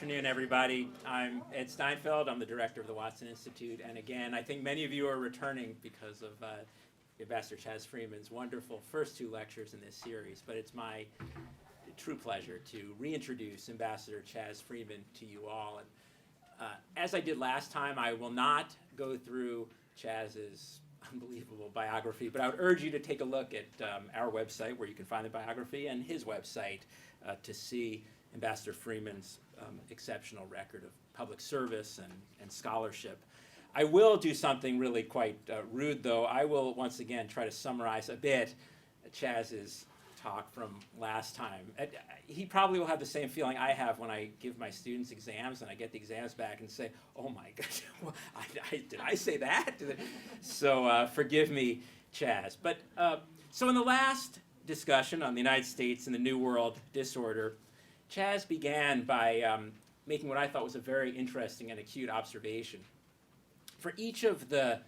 afternoon, everybody. I'm Ed Steinfeld. I'm the director of the Watson Institute. And again, I think many of you are returning because of Ambassador Chas Freeman's wonderful first two lectures in this series. But it's my true pleasure to reintroduce Ambassador Chas Freeman to you all. And as I did last time, I will not go through Chas's unbelievable biography, but I would urge you to take a look at our website where you can find the biography and his website to see Ambassador Freeman's exceptional record of public service and scholarship. I will do something really quite rude, though. I will once again try to summarize a bit Chas's talk from last time. He probably will have the same feeling I have when I give my students exams and I get the exams back and say, oh my gosh, did I say that? So forgive me, Chas. But so in the last discussion on the United States and the New World disorder, Chas began by making what I thought was a very interesting and acute observation. For each of the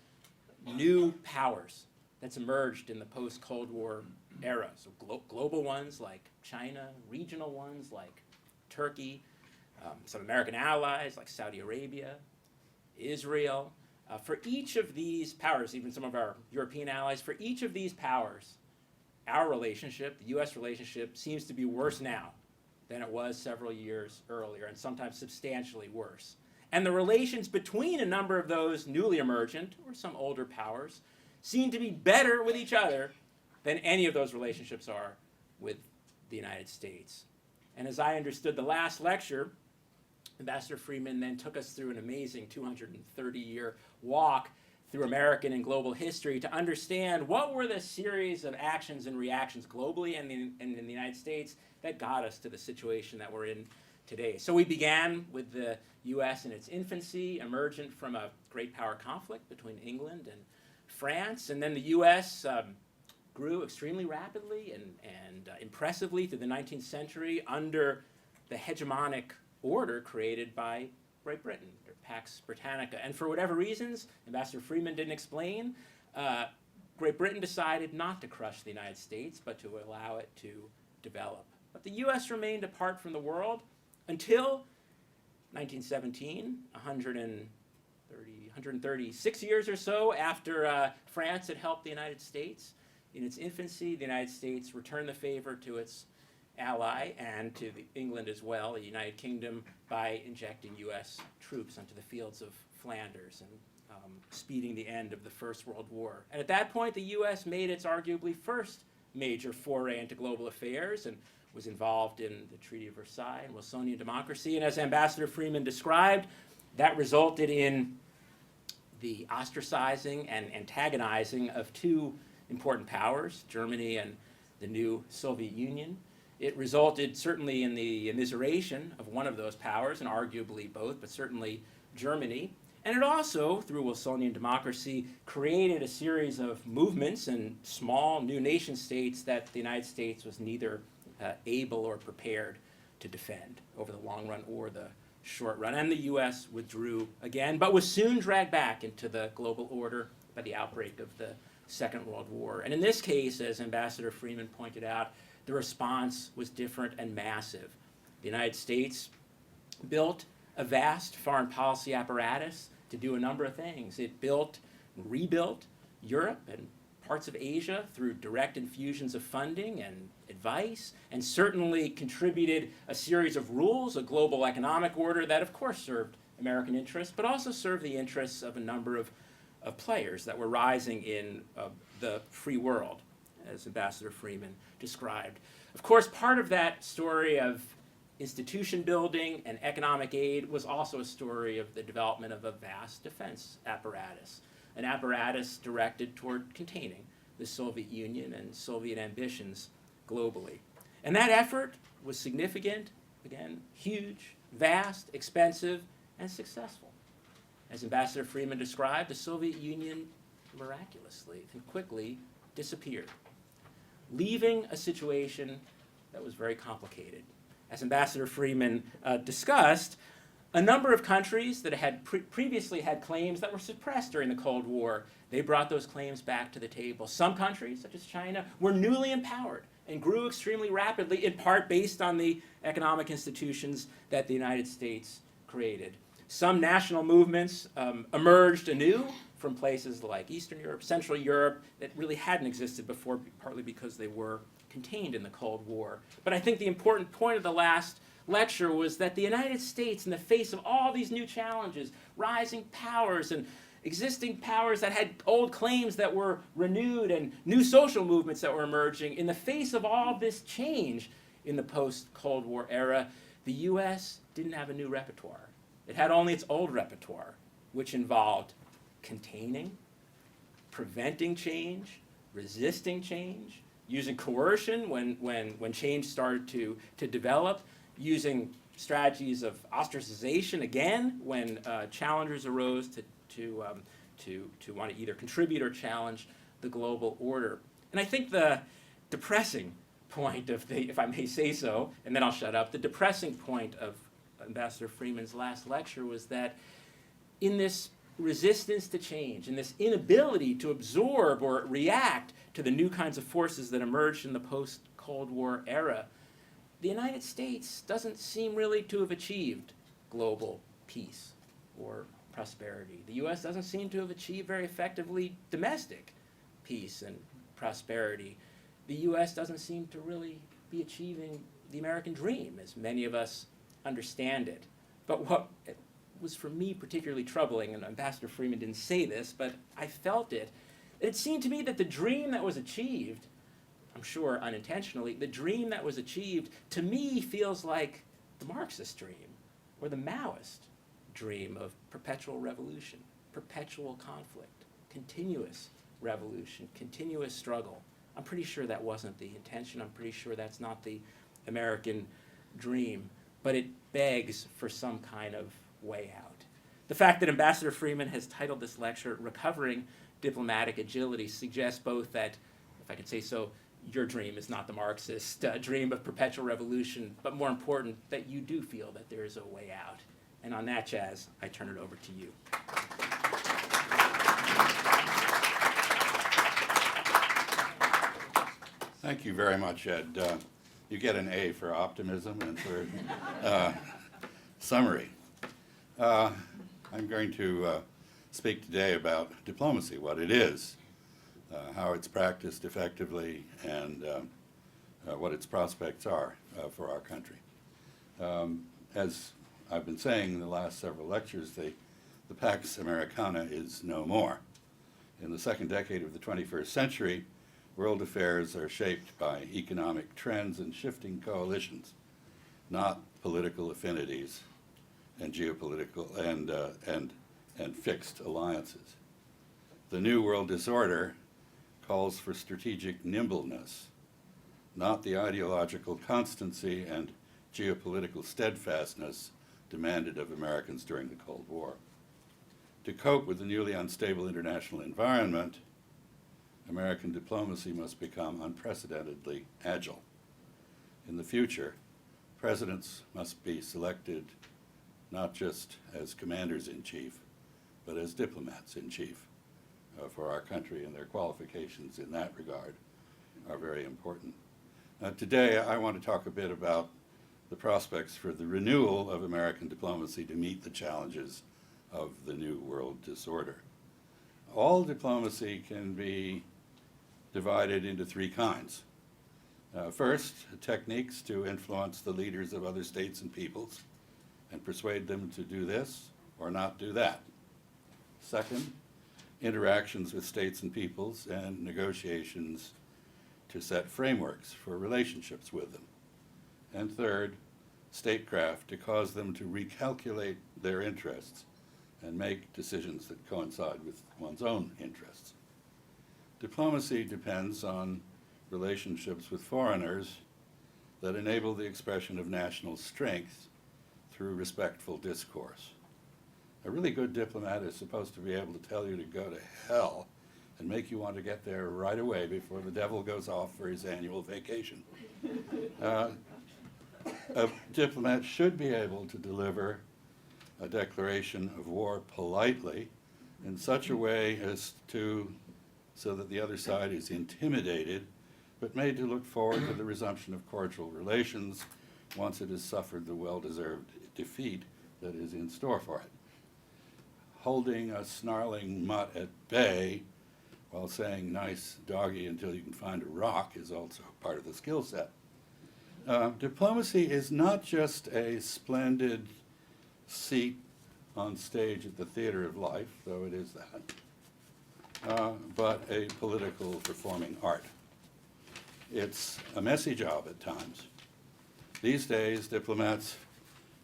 new powers that's emerged in the post-Cold War era, so global ones like China, regional ones like Turkey, some American allies like Saudi Arabia, Israel, for each of these powers, even some of our European allies, for each of these powers, our relationship, the U.S. relationship, seems to be worse now than it was several years earlier, and sometimes substantially worse. And the relations between a number of those newly emergent, or some older powers, seem to be better with each other than any of those relationships are with the United States. And as I understood the last lecture, Ambassador Freeman then took us through an amazing 230-year walk through American and global history to understand what were the series of actions and reactions globally and in the United States that got us to the situation that we're in today. So we began with the U.S. in its infancy, emergent from a great power conflict between England and France, and then the U.S. Grew extremely rapidly and impressively through the 19th century under the hegemonic order created by Great Britain, or Pax Britannica. And for whatever reasons, Ambassador Freeman didn't explain, Great Britain decided not to crush the United States, but to allow it to develop. But the U.S. remained apart from the world until 1917, 136 years or so after France had helped the United States. In its infancy, the United States returned the favor to its ally and to England as well, the United Kingdom, by injecting U.S. troops onto the fields of Flanders and speeding the end of the First World War. And at that point, the U.S. made its arguably first major foray into global affairs and was involved in the Treaty of Versailles and Wilsonian democracy. And as Ambassador Freeman described, that resulted in the ostracizing and antagonizing of two important powers, Germany and the new Soviet Union. It resulted certainly in the immiseration of one of those powers, and arguably both, but certainly Germany. And it also, through Wilsonian democracy, created a series of movements and small new nation states that the United States was neither able or prepared to defend over the long run or the short run. And the U.S. withdrew again, but was soon dragged back into the global order by the outbreak of the Second World War. And in this case, as Ambassador Freeman pointed out, the response was different and massive. The United States built a vast foreign policy apparatus to do a number of things. It built and rebuilt Europe and parts of Asia through direct infusions of funding and advice, and certainly contributed a series of rules, a global economic order that of course served American interests, but also served the interests of a number of players that were rising in the free world, as Ambassador Freeman described. Of course, part of that story of institution building and economic aid was also a story of the development of a vast defense apparatus, an apparatus directed toward containing the Soviet Union and Soviet ambitions globally. And that effort was significant, again, huge, vast, expensive, and successful. As Ambassador Freeman described, the Soviet Union miraculously and quickly disappeared, leaving a situation that was very complicated. As Ambassador Freeman discussed, a number of countries that had previously had claims that were suppressed during the Cold War, they brought those claims back to the table. Some countries, such as China, were newly empowered and grew extremely rapidly, in part based on the economic institutions that the United States created. Some national movements emerged anew from places like Eastern Europe, Central Europe, that really hadn't existed before, partly because they were contained in the Cold War. But I think the important point of the last lecture was that the United States, in the face of all these new challenges, rising powers and existing powers that had old claims that were renewed and new social movements that were emerging, in the face of all this change in the post-Cold War era, the U.S. didn't have a new repertoire. It had only its old repertoire, which involved containing, preventing change, resisting change, using coercion when change started to develop, using strategies of ostracization again when challengers arose to want to either contribute or challenge the global order. And I think the depressing point of the, if I may say so, and then I'll shut up, the depressing point of Ambassador Freeman's last lecture was that in this resistance to change, in this inability to absorb or react to the new kinds of forces that emerged in the post-Cold War era, the United States doesn't seem really to have achieved global peace or prosperity. The U.S. doesn't seem to have achieved very effectively domestic peace and prosperity. The U.S. doesn't seem to really be achieving the American dream, as many of us understand it. But what was for me particularly troubling, and Ambassador Freeman didn't say this, but I felt it, it seemed to me that the dream that was achieved, I'm sure unintentionally, the dream that was achieved to me feels like the Marxist dream or the Maoist dream of perpetual revolution, perpetual conflict, continuous revolution, continuous struggle. I'm pretty sure that wasn't the intention. I'm pretty sure that's not the American dream, but it begs for some kind of way out. The fact that Ambassador Freeman has titled this lecture Recovering Diplomatic Agility suggests both that, if I could say so, your dream is not the Marxist dream of perpetual revolution, but more important, that you do feel that there is a way out. And on that, Chaz, I turn it over to you. Thank you very much, Ed. You get an A for optimism and for summary. I'm going to speak today about diplomacy, what it is, how it's practiced effectively, and what its prospects are for our country. As I've been saying in the last several lectures, the Pax Americana is no more. In the second decade of the 21st century, world affairs are shaped by economic trends and shifting coalitions, not political affinities and geopolitical and fixed alliances. The new world disorder calls for strategic nimbleness, not the ideological constancy and geopolitical steadfastness demanded of Americans during the Cold War. To cope with the newly unstable international environment, American diplomacy must become unprecedentedly agile. In the future, presidents must be selected not just as commanders-in-chief, but as diplomats-in-chief for our country, and their qualifications in that regard are very important. Today, I want to talk a bit about the prospects for the renewal of American diplomacy to meet the challenges of the new world disorder. All diplomacy can be divided into three kinds. First, techniques to influence the leaders of other states and peoples and persuade them to do this or not do that. Second, interactions with states and peoples and negotiations to set frameworks for relationships with them. And third, statecraft to cause them to recalculate their interests and make decisions that coincide with one's own interests. Diplomacy depends on relationships with foreigners that enable the expression of national strength through respectful discourse. A really good diplomat is supposed to be able to tell you to go to hell and make you want to get there right away before the devil goes off for his annual vacation. A diplomat should be able to deliver a declaration of war politely in such a way as to, so that the other side is intimidated, but made to look forward to the resumption of cordial relations once it has suffered the well-deserved defeat that is in store for it. Holding a snarling mutt at bay while saying nice doggy until you can find a rock is also part of the skill set. Diplomacy is not just a splendid seat on stage at the theater of life, though it is that, but a political performing art. It's a messy job at times. These days, diplomats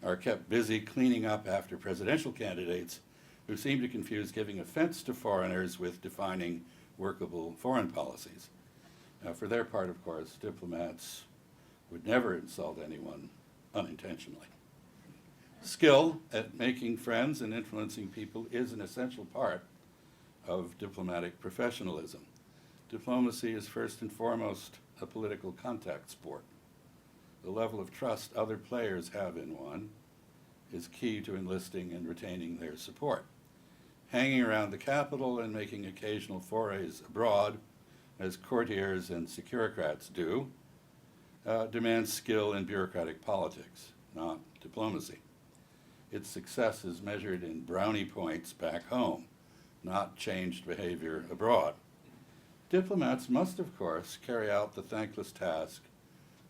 are kept busy cleaning up after presidential candidates who seem to confuse giving offense to foreigners with defining workable foreign policies. For their part, of course, diplomats would never insult anyone unintentionally. Skill at making friends and influencing people is an essential part of diplomatic professionalism. Diplomacy is first and foremost a political contact sport. The level of trust other players have in one is key to enlisting and retaining their support. Hanging around the capital and making occasional forays abroad, as courtiers and securocrats do, demands skill in bureaucratic politics, not diplomacy. Its success is measured in brownie points back home, not changed behavior abroad. Diplomats must, of course, carry out the thankless task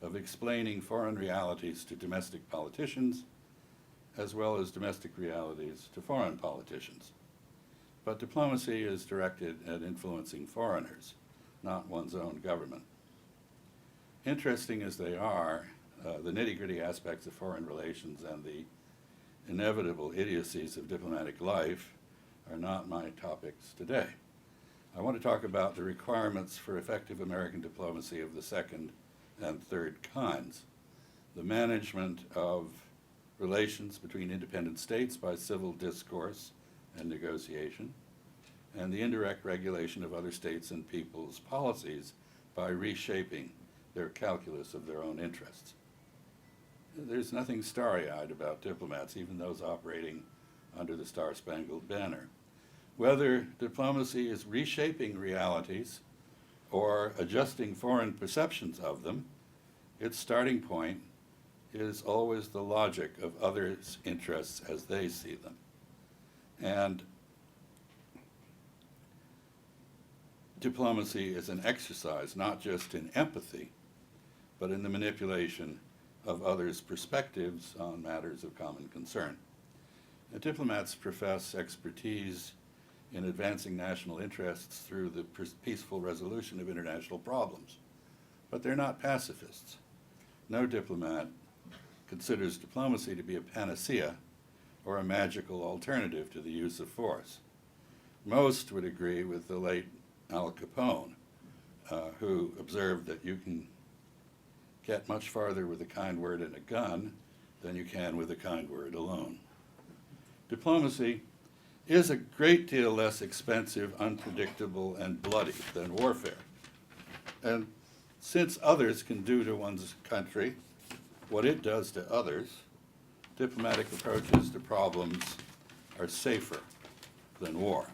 of explaining foreign realities to domestic politicians, as well as domestic realities to foreign politicians. But diplomacy is directed at influencing foreigners, not one's own government. Interesting as they are, the nitty-gritty aspects of foreign relations and the inevitable idiocies of diplomatic life are not my topics today. I want to talk about the requirements for effective American diplomacy of the second and third kinds. The management of relations between independent states by civil discourse and negotiation, and the indirect regulation of other states and people's policies by reshaping their calculus of their own interests. There's nothing starry-eyed about diplomats, even those operating under the Star-Spangled Banner. Whether diplomacy is reshaping realities or adjusting foreign perceptions of them, its starting point is always the logic of others' interests as they see them. And diplomacy is an exercise not just in empathy, but in the manipulation of others' perspectives on matters of common concern. Diplomats profess expertise in advancing national interests through the peaceful resolution of international problems, but they're not pacifists. No diplomat considers diplomacy to be a panacea or a magical alternative to the use of force. Most would agree with the late Al Capone, who observed that you can get much farther with a kind word and a gun than you can with a kind word alone. Diplomacy is a great deal less expensive, unpredictable, and bloody than warfare. And since others can do to one's country what it does to others, diplomatic approaches to problems are safer than war.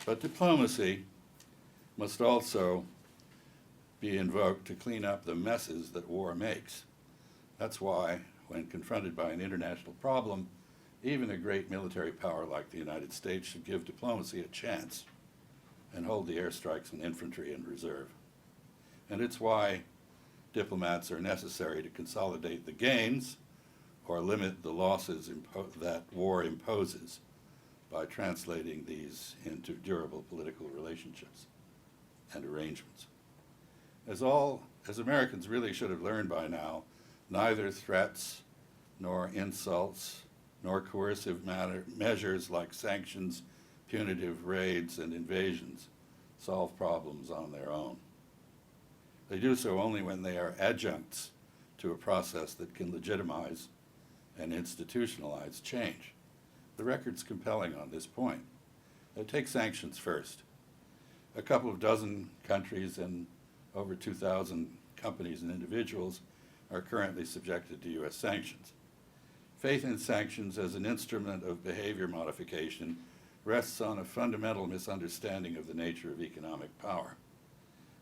But diplomacy must also be invoked to clean up the messes that war makes. That's why, when confronted by an international problem, even a great military power like the United States should give diplomacy a chance and hold the airstrikes and infantry in reserve. And it's why diplomats are necessary to consolidate the gains or limit the losses that war imposes by translating these into durable political relationships and arrangements. As Americans really should have learned by now, neither threats nor insults nor coercive measures like sanctions, punitive raids, and invasions solve problems on their own. They do so only when they are adjuncts to a process that can legitimize and institutionalize change. The record's compelling on this point. Take sanctions first. A couple of dozen countries and over 2,000 companies and individuals are currently subjected to U.S. sanctions. Faith in sanctions as an instrument of behavior modification rests on a fundamental misunderstanding of the nature of economic power.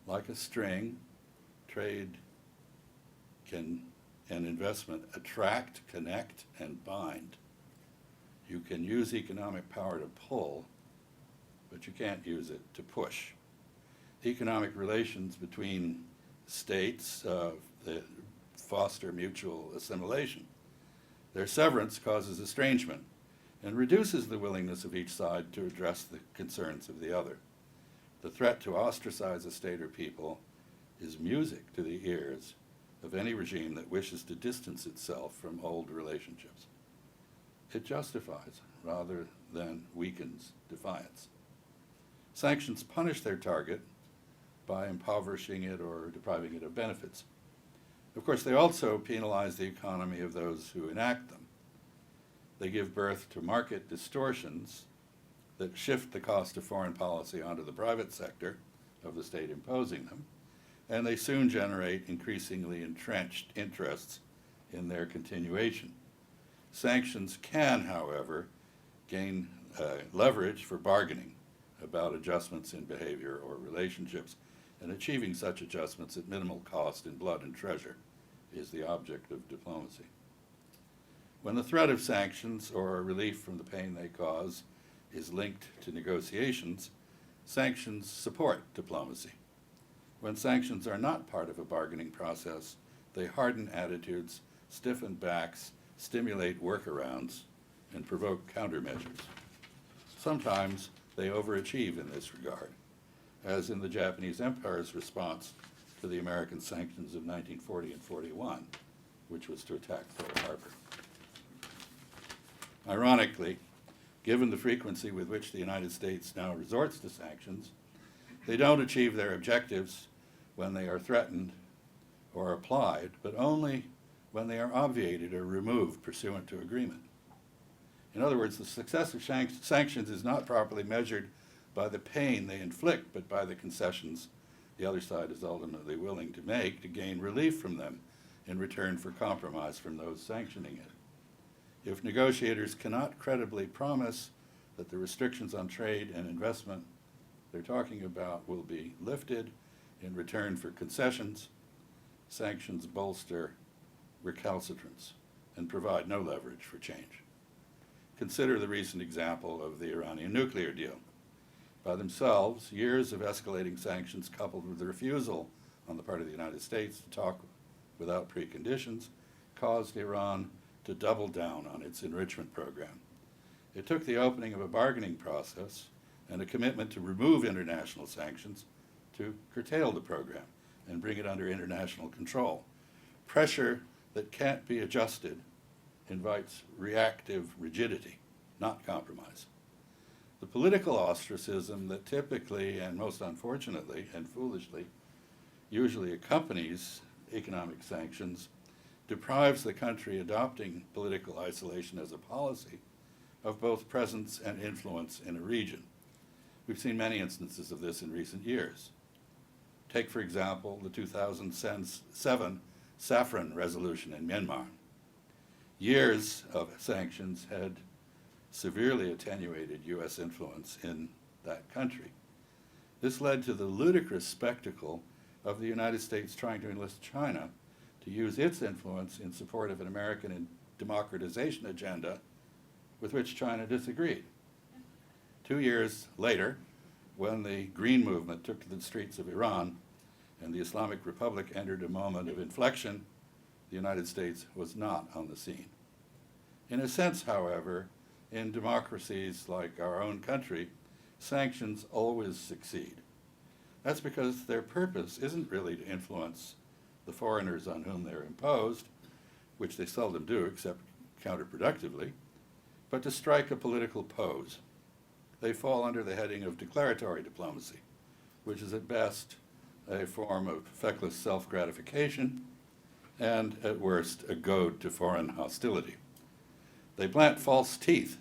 Like a string, trade and investment attract, connect, and bind. You can use economic power to pull, but you can't use it to push. Economic relations between states that foster mutual assimilation. Their severance causes estrangement and reduces the willingness of each side to address the concerns of the other. The threat to ostracize a state or people is music to the ears of any regime that wishes to distance itself from old relationships. It justifies rather than weakens defiance. Sanctions punish their target by impoverishing it or depriving it of benefits. Of course, they also penalize the economy of those who enact them. They give birth to market distortions that shift the cost of foreign policy onto the private sector of the state imposing them, and they soon generate increasingly entrenched interests in their continuation. Sanctions can, however, gain leverage for bargaining about adjustments in behavior or relationships, and achieving such adjustments at minimal cost in blood and treasure is the object of diplomacy. When the threat of sanctions or relief from the pain they cause is linked to negotiations, sanctions support diplomacy. When sanctions are not part of a bargaining process, they harden attitudes, stiffen backs, stimulate workarounds, and provoke countermeasures. Sometimes they overachieve in this regard, as in the Japanese Empire's response to the American sanctions of 1940 and 41, which was to attack Pearl Harbor. Ironically, given the frequency with which the United States now resorts to sanctions, they don't achieve their objectives when they are threatened or applied, but only when they are obviated or removed pursuant to agreement. In other words, the success of sanctions is not properly measured by the pain they inflict, but by the concessions the other side is ultimately willing to make to gain relief from them in return for compromise from those sanctioning it. If negotiators cannot credibly promise that the restrictions on trade and investment they're talking about will be lifted in return for concessions, sanctions bolster recalcitrance and provide no leverage for change. Consider the recent example of the Iranian nuclear deal. By themselves, years of escalating sanctions coupled with the refusal on the part of the United States to talk without preconditions caused Iran to double down on its enrichment program. It took the opening of a bargaining process and a commitment to remove international sanctions to curtail the program and bring it under international control. Pressure that can't be adjusted invites reactive rigidity, not compromise. The political ostracism that typically and most unfortunately and foolishly usually accompanies economic sanctions deprives the country adopting political isolation as a policy of both presence and influence in a region. We've seen many instances of this in recent years. Take, for example, the 2007 Saffron Resolution in Myanmar. Years of sanctions had severely attenuated U.S. influence in that country. This led to the ludicrous spectacle of the United States trying to enlist China to use its influence in support of an American democratization agenda with which China disagreed. 2 years later, when the Green Movement took to the streets of Iran and the Islamic Republic entered a moment of inflection, the United States was not on the scene. In a sense, however, in democracies like our own country, sanctions always succeed. That's because their purpose isn't really to influence the foreigners on whom they're imposed, which they seldom do except counterproductively, but to strike a political pose. They fall under the heading of declaratory diplomacy, which is at best a form of feckless self-gratification and at worst a goad to foreign hostility. They plant false teeth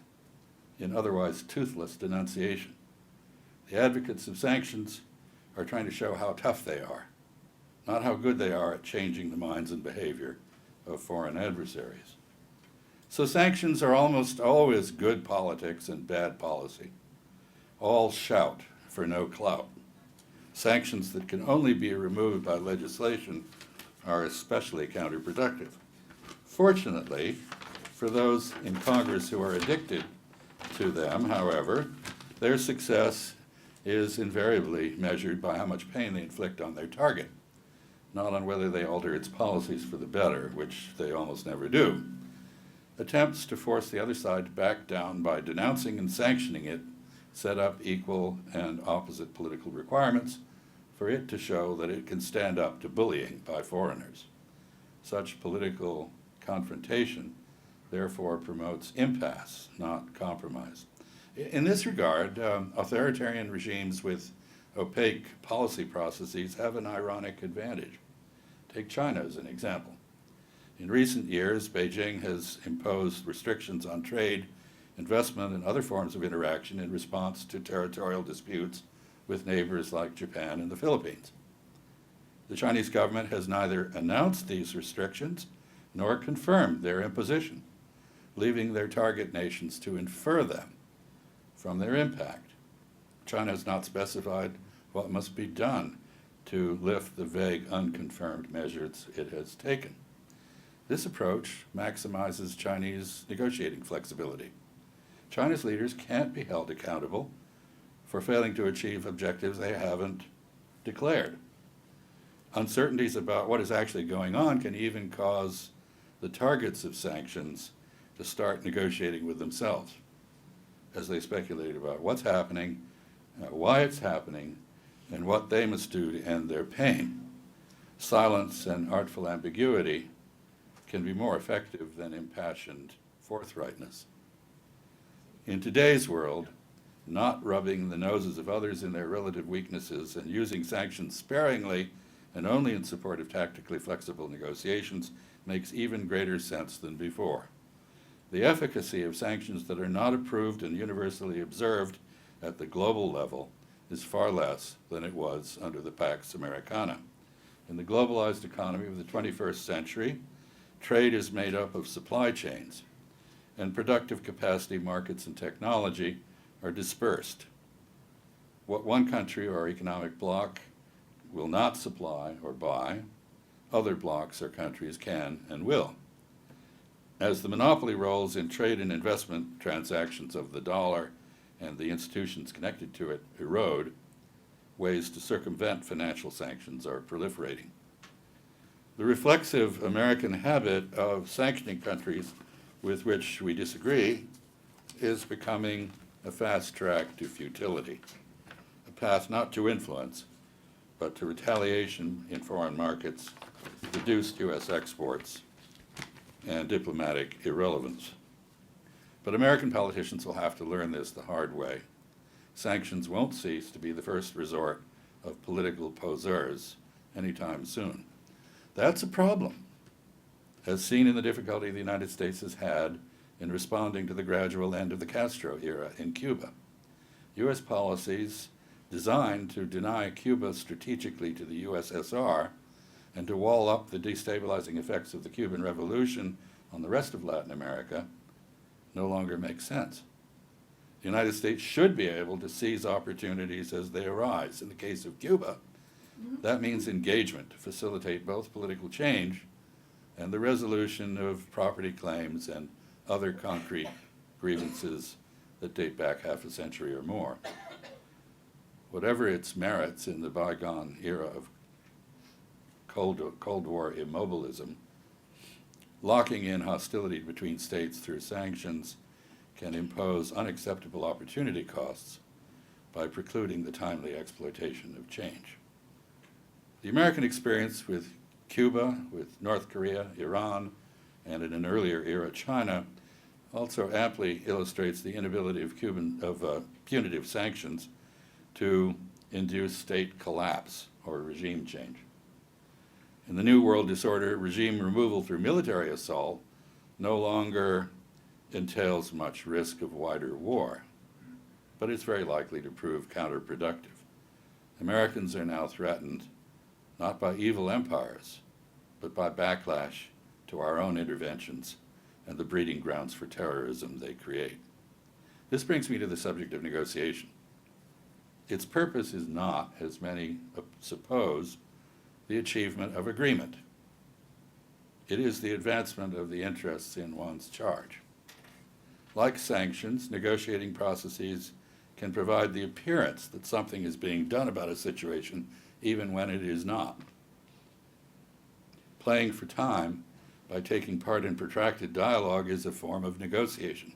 in otherwise toothless denunciation. The advocates of sanctions are trying to show how tough they are, not how good they are at changing the minds and behavior of foreign adversaries. So sanctions are almost always good politics and bad policy. All shout for no clout. sanctions that can only be removed by legislation are especially counterproductive. Fortunately, for those in Congress who are addicted to them, however, their success is invariably measured by how much pain they inflict on their target, not on whether they alter its policies for the better, which they almost never do. Attempts to force the other side to back down by denouncing and sanctioning it set up equal and opposite political requirements for it to show that it can stand up to bullying by foreigners. Such political confrontation therefore promotes impasse, not compromise. In this regard, authoritarian regimes with opaque policy processes have an ironic advantage. Take China as an example. In recent years, Beijing has imposed restrictions on trade, investment, and other forms of interaction in response to territorial disputes with neighbors like Japan and the Philippines. The Chinese government has neither announced these restrictions nor confirmed their imposition, leaving their target nations to infer them from their impact. China has not specified what must be done to lift the vague, unconfirmed measures it has taken. This approach maximizes Chinese negotiating flexibility. China's leaders can't be held accountable for failing to achieve objectives they haven't declared. Uncertainties about what is actually going on can even cause the targets of sanctions to start negotiating with themselves as they speculate about what's happening, why it's happening, and what they must do to end their pain. Silence and artful ambiguity can be more effective than impassioned forthrightness. In today's world, not rubbing the noses of others in their relative weaknesses and using sanctions sparingly and only in support of tactically flexible negotiations makes even greater sense than before. The efficacy of sanctions that are not approved and universally observed at the global level is far less than it was under the Pax Americana. In the globalized economy of the 21st century, trade is made up of supply chains, and productive capacity markets and technology are dispersed. What one country or economic bloc will not supply or buy, other blocs or countries can and will. As the monopoly roles in trade and investment transactions of the dollar and the institutions connected to it erode, ways to circumvent financial sanctions are proliferating. The reflexive American habit of sanctioning countries with which we disagree is becoming a fast track to futility, a path not to influence, but to retaliation in foreign markets, reduced U.S. exports, and diplomatic irrelevance. But American politicians will have to learn this the hard way. Sanctions won't cease to be the first resort of political poseurs anytime soon. That's a problem, as seen in the difficulty the United States has had in responding to the gradual end of the Castro era in Cuba. U.S. policies designed to deny Cuba strategically to the USSR and to wall up the destabilizing effects of the Cuban Revolution on the rest of Latin America no longer make sense. The United States should be able to seize opportunities as they arise. In the case of Cuba, that means engagement to facilitate both political change and the resolution of property claims and other concrete grievances that date back half a century or more. Whatever its merits in the bygone era of Cold War immobilism, locking in hostility between states through sanctions can impose unacceptable opportunity costs by precluding the timely exploitation of change. The American experience with Cuba, with North Korea, Iran, and in an earlier era, China, also amply illustrates the inability of punitive sanctions to induce state collapse or regime change. In the New World disorder, regime removal through military assault no longer entails much risk of wider war, but it's very likely to prove counterproductive. Americans are now threatened not by evil empires, but by backlash to our own interventions and the breeding grounds for terrorism they create. This brings me to the subject of negotiation. Its purpose is not, as many suppose, the achievement of agreement. It is the advancement of the interests in one's charge. Like sanctions, negotiating processes can provide the appearance that something is being done about a situation even when it is not. Playing for time by taking part in protracted dialogue is a form of negotiation.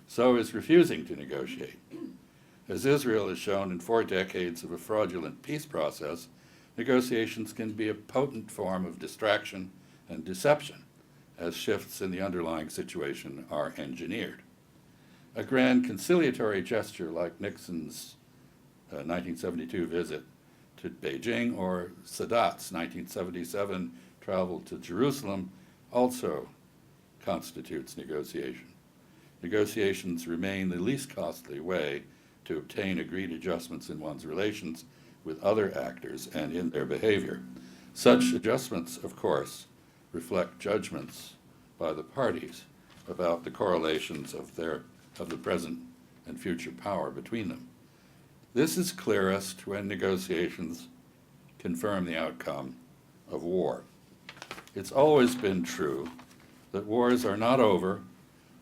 So is refusing to negotiate. As Israel has shown in 4 decades of a fraudulent peace process, negotiations can be a potent form of distraction and deception as shifts in the underlying situation are engineered. A grand conciliatory gesture like Nixon's 1972 visit to Beijing or Sadat's 1977 travel to Jerusalem also constitutes negotiation. Negotiations remain the least costly way to obtain agreed adjustments in one's relations with other actors and in their behavior. Such adjustments, of course, reflect judgments by the parties about the correlations of the present and future power between them. This is clearest when negotiations confirm the outcome of war. It's always been true that wars are not over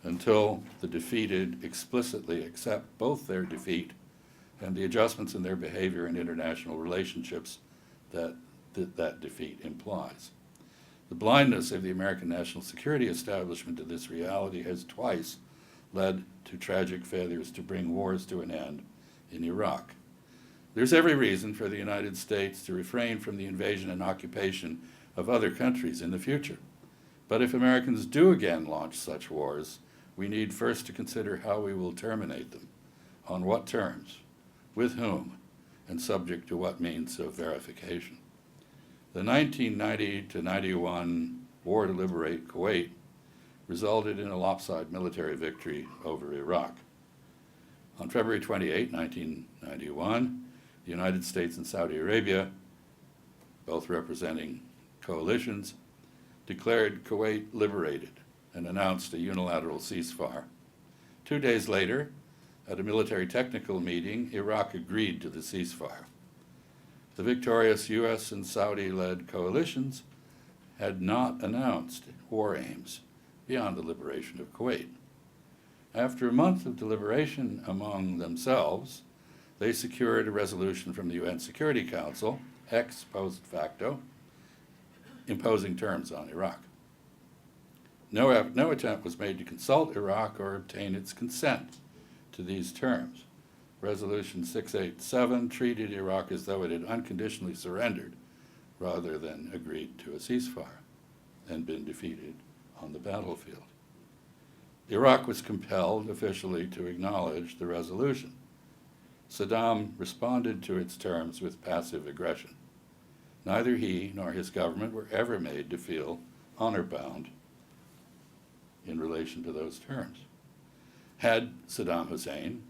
until the defeated explicitly accept both their defeat and the adjustments in their behavior and international relationships that defeat implies. The blindness of the American national security establishment to this reality has twice led to tragic failures to bring wars to an end in Iraq. There's every reason for the United States to refrain from the invasion and occupation of other countries in the future. But if Americans do again launch such wars, we need first to consider how we will terminate them, on what terms, with whom, and subject to what means of verification. The 1990-91 war to liberate Kuwait resulted in a lopsided military victory over Iraq. On February 28, 1991, the United States and Saudi Arabia, both representing coalitions, declared Kuwait liberated and announced a unilateral ceasefire. 2 days later, at a military technical meeting, Iraq agreed to the ceasefire. The victorious U.S. and Saudi-led coalitions had not announced war aims beyond the liberation of Kuwait. After a month of deliberation among themselves, they secured a resolution from the UN Security Council, ex post facto, imposing terms on Iraq. No attempt was made to consult Iraq or obtain its consent to these terms. Resolution 687 treated Iraq as though it had unconditionally surrendered rather than agreed to a ceasefire and been defeated on the battlefield. Iraq was compelled officially to acknowledge the resolution. Saddam responded to its terms with passive aggression. Neither he nor his government were ever made to feel honor-bound in relation to those terms. Had Saddam Hussein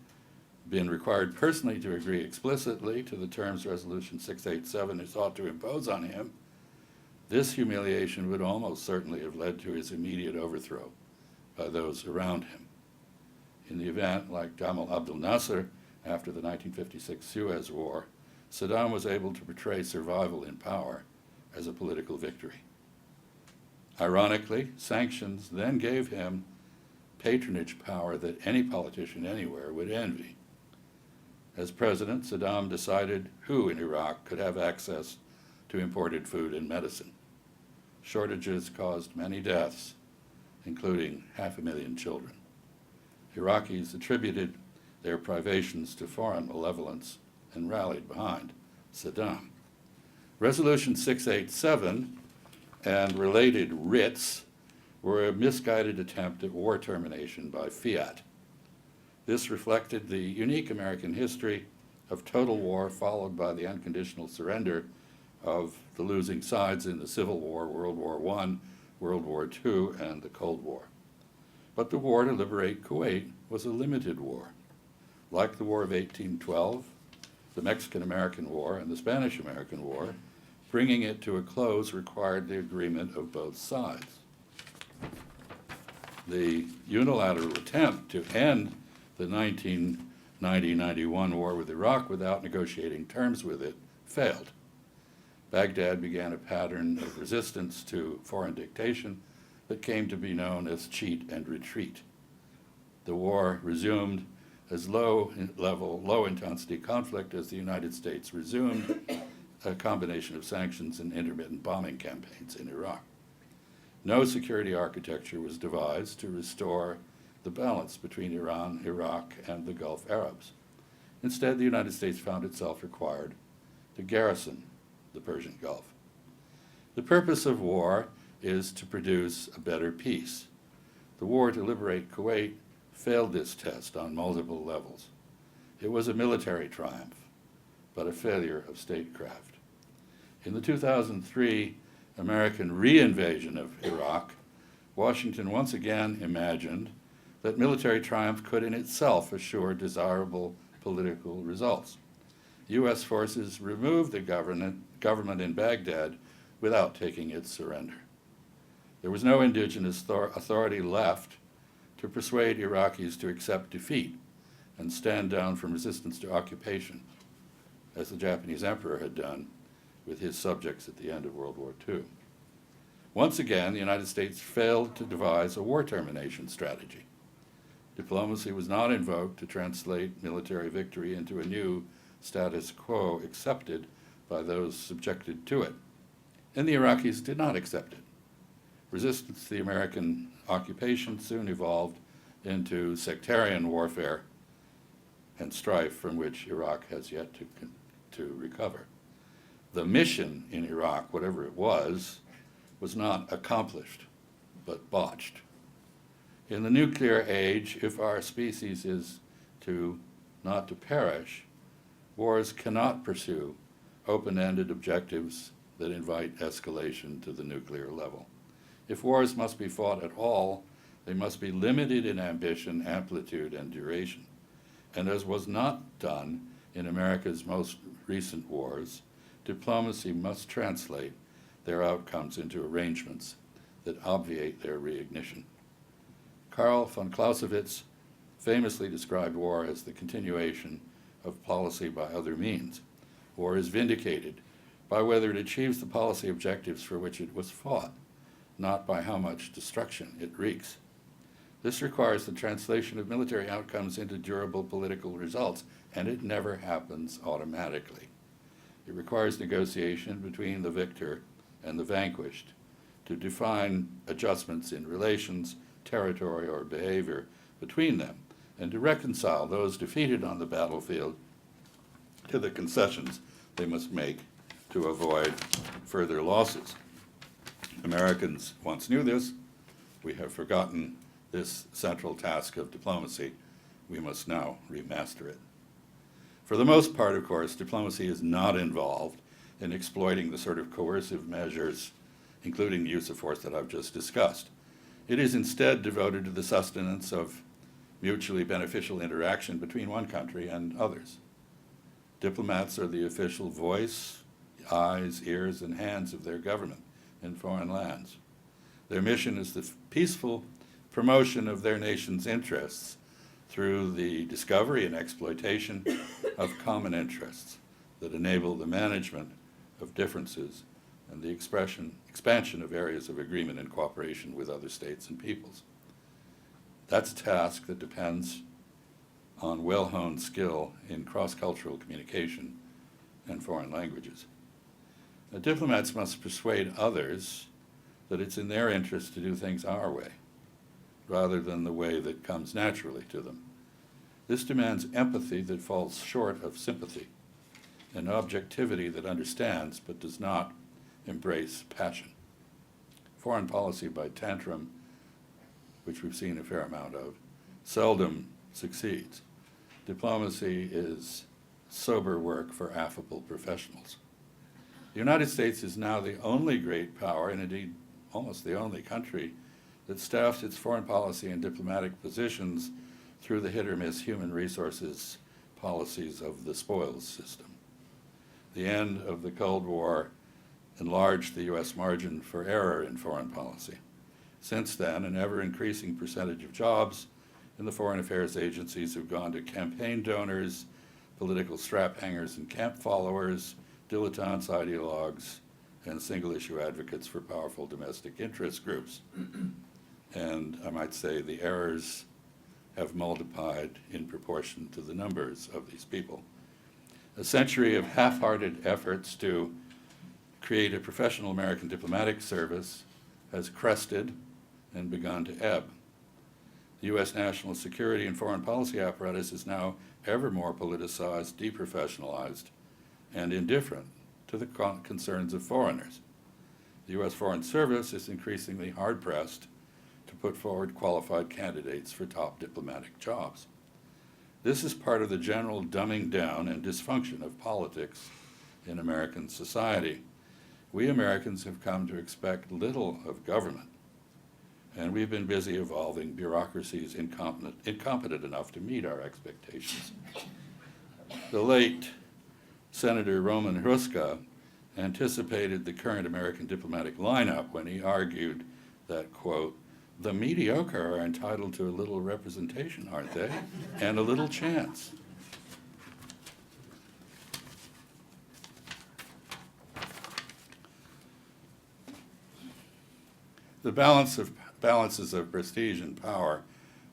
been required personally to agree explicitly to the terms Resolution 687 sought to impose on him, this humiliation would almost certainly have led to his immediate overthrow by those around him. In the event, like Gamal Abdel Nasser after the 1956 Suez War, Saddam was able to portray survival in power as a political victory. Ironically, sanctions then gave him patronage power that any politician anywhere would envy. As president, Saddam decided who in Iraq could have access to imported food and medicine. Shortages caused many deaths, including 500,000 children. Iraqis attributed their privations to foreign malevolence and rallied behind Saddam. Resolution 687 and related writs were a misguided attempt at war termination by fiat. This reflected the unique American history of total war followed by the unconditional surrender of the losing sides in the Civil War, World War I, World War II, and the Cold War. But the war to liberate Kuwait was a limited war. Like the War of 1812, the Mexican-American War, and the Spanish-American War, bringing it to a close required the agreement of both sides. The unilateral attempt to end the 1990 1990-91 war with Iraq without negotiating terms with it failed. Baghdad began a pattern of resistance to foreign dictation that came to be known as cheat and retreat. The war resumed as low-level, low-intensity conflict as the United States resumed a combination of sanctions and intermittent bombing campaigns in Iraq. No security architecture was devised to restore the balance between Iran, Iraq, and the Gulf Arabs. Instead, the United States found itself required to garrison the Persian Gulf. The purpose of war is to produce a better peace. The war to liberate Kuwait failed this test on multiple levels. It was a military triumph, but a failure of statecraft. In the 2003 American re-invasion of Iraq, Washington once again imagined that military triumph could in itself assure desirable political results. U.S. forces removed the government in Baghdad without taking its surrender. There was no indigenous authority left to persuade Iraqis to accept defeat and stand down from resistance to occupation, as the Japanese emperor had done with his subjects at the end of World War II. Once again, the United States failed to devise a war termination strategy. Diplomacy was not invoked to translate military victory into a new status quo accepted by those subjected to it. And the Iraqis did not accept it. Resistance to the American occupation soon evolved into sectarian warfare and strife from which Iraq has yet to recover. The mission in Iraq, whatever it was not accomplished, but botched. In the nuclear age, if our species is not to perish, wars cannot pursue open-ended objectives that invite escalation to the nuclear level. If wars must be fought at all, they must be limited in ambition, amplitude, and duration. And as was not done in America's most recent wars, diplomacy must translate their outcomes into arrangements that obviate their reignition. Karl von Clausewitz famously described war as the continuation of policy by other means. War is vindicated by whether it achieves the policy objectives for which it was fought, not by how much destruction it wreaks. This requires the translation of military outcomes into durable political results, and it never happens automatically. It requires negotiation between the victor and the vanquished to define adjustments in relations, territory, or behavior between them, and to reconcile those defeated on the battlefield to the concessions they must make to avoid further losses. Americans once knew this. We have forgotten this central task of diplomacy. We must now remaster it. For the most part, of course, diplomacy is not involved in exploiting the sort of coercive measures, including the use of force that I've just discussed. It is instead devoted to the sustenance of mutually beneficial interaction between one country and others. Diplomats are the official voice, eyes, ears, and hands of their government in foreign lands. Their mission is the peaceful promotion of their nation's interests through the discovery and exploitation of common interests that enable the management of differences and the expansion of areas of agreement and cooperation with other states and peoples. That's a task that depends on well-honed skill in cross-cultural communication and foreign languages. Now, diplomats must persuade others that it's in their interest to do things our way, rather than the way that comes naturally to them. This demands empathy that falls short of sympathy, and objectivity that understands but does not embrace passion. Foreign policy by tantrum, which we've seen a fair amount of, seldom succeeds. Diplomacy is sober work for affable professionals. The United States is now the only great power, and indeed almost the only country, that staffs its foreign policy and diplomatic positions through the hit-or-miss human resources policies of the spoils system. The end of the Cold War enlarged the U.S. margin for error in foreign policy. Since then, an ever-increasing percentage of jobs and the foreign affairs agencies have gone to campaign donors, political strap hangers and camp followers, dilettantes, ideologues, and single-issue advocates for powerful domestic interest groups. And I might say the errors have multiplied in proportion to the numbers of these people. A century of half-hearted efforts to create a professional American diplomatic service has crested and begun to ebb. The U.S. national security and foreign policy apparatus is now ever more politicized, deprofessionalized, and indifferent to the concerns of foreigners. The U.S. Foreign Service is increasingly hard-pressed to put forward qualified candidates for top diplomatic jobs. This is part of the general dumbing down and dysfunction of politics in American society. We Americans have come to expect little of government, and we've been busy evolving bureaucracies incompetent enough to meet our expectations. The late Senator Roman Hruska anticipated the current American diplomatic lineup when he argued that, quote, "The mediocre are entitled to a little representation, aren't they? And a little chance." The balances of prestige and power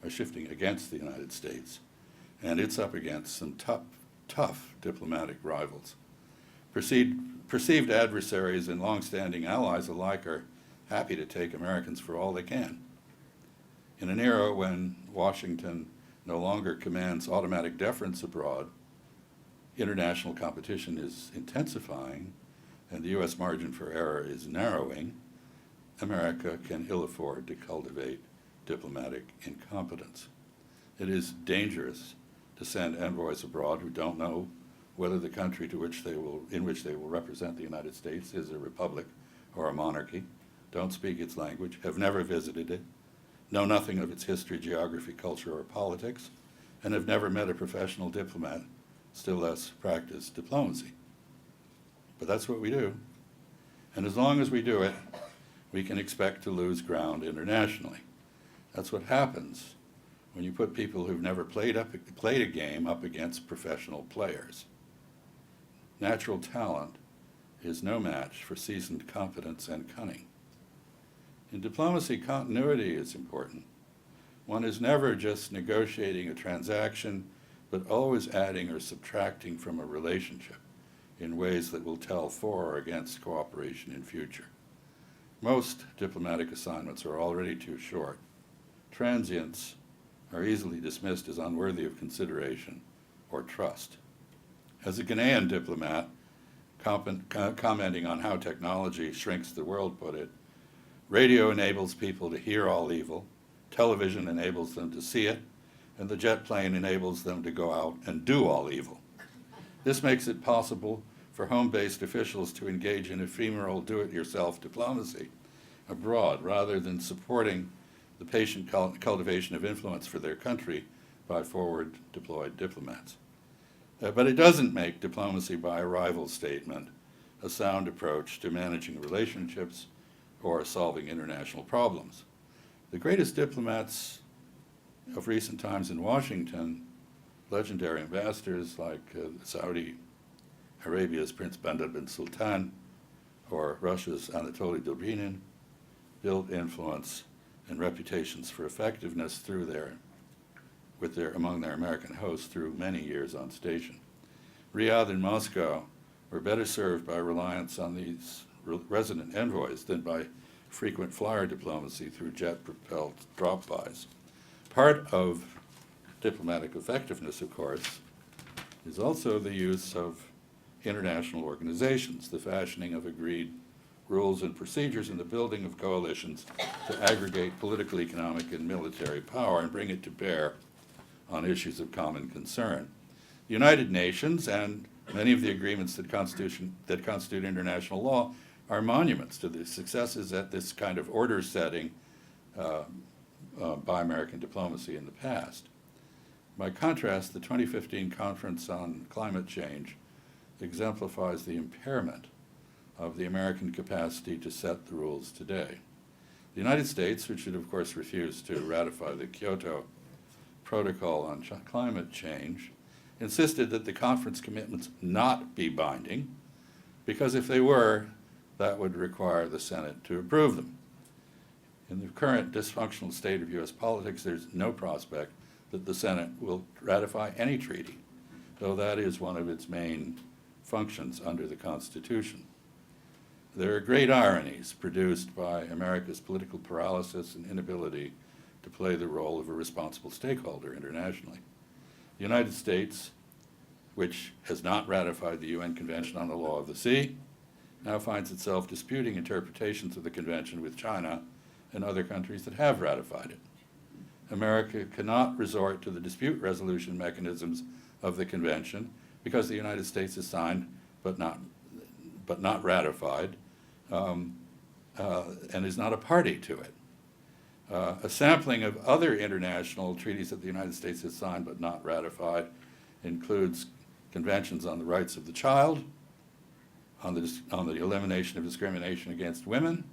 are shifting against the United States, and it's up against some tough diplomatic rivals. Perceived adversaries and longstanding allies alike are happy to take Americans for all they can. In an era when Washington no longer commands automatic deference abroad, international competition is intensifying, and the U.S. margin for error is narrowing, America can ill afford to cultivate diplomatic incompetence. It is dangerous to send envoys abroad who don't know whether the country in which they will represent the United States is a republic or a monarchy, don't speak its language, have never visited it, know nothing of its history, geography, culture, or politics, and have never met a professional diplomat, still less practiced diplomacy. But that's what we do. And as long as we do it, we can expect to lose ground internationally. That's what happens when you put people who've never played a game up against professional players. Natural talent is no match for seasoned competence and cunning. In diplomacy, continuity is important. One is never just negotiating a transaction, but always adding or subtracting from a relationship in ways that will tell for or against cooperation in future. Most diplomatic assignments are already too short. Transients are easily dismissed as unworthy of consideration or trust. As a Ghanaian diplomat, commenting on how technology shrinks the world, put it, radio enables people to hear all evil, television enables them to see it, and the jet plane enables them to go out and do all evil. This makes it possible for home-based officials to engage in ephemeral do-it-yourself diplomacy abroad rather than supporting the patient cultivation of influence for their country by forward-deployed diplomats. But it doesn't make diplomacy by a rival statement a sound approach to managing relationships or solving international problems. The greatest diplomats of recent times in Washington, legendary ambassadors like Saudi Arabia's Prince Bandar bin Sultan or Russia's Anatoly Dobrynin, built influence and reputations for effectiveness among their American hosts through many years on station. Riyadh and Moscow were better served by reliance on these resident envoys than by frequent flyer diplomacy through jet-propelled drop-bys. Part of diplomatic effectiveness, of course, is also the use of international organizations, the fashioning of agreed rules and procedures, and the building of coalitions to aggregate political, economic, and military power and bring it to bear on issues of common concern. The United Nations and many of the agreements that constitute international law are monuments to the successes at this kind of order setting by American diplomacy in the past. By contrast, the 2015 Conference on Climate Change exemplifies the impairment of the American capacity to set the rules today. The United States, which had of course refused to ratify the Kyoto Protocol on Climate Change, insisted that the conference commitments not be binding, because if they were, that would require the Senate to approve them. In the current dysfunctional state of U.S. politics, there's no prospect that the Senate will ratify any treaty, though that is one of its main functions under the Constitution. There are great ironies produced by America's political paralysis and inability to play the role of a responsible stakeholder internationally. The United States, which has not ratified the UN Convention on the Law of the Sea, now finds itself disputing interpretations of the convention with China and other countries that have ratified it. America cannot resort to the dispute resolution mechanisms of the convention because the United States has signed but not ratified and is not a party to it. A sampling of other international treaties that the United States has signed but not ratified includes conventions on the rights of the child, on the elimination of discrimination against women,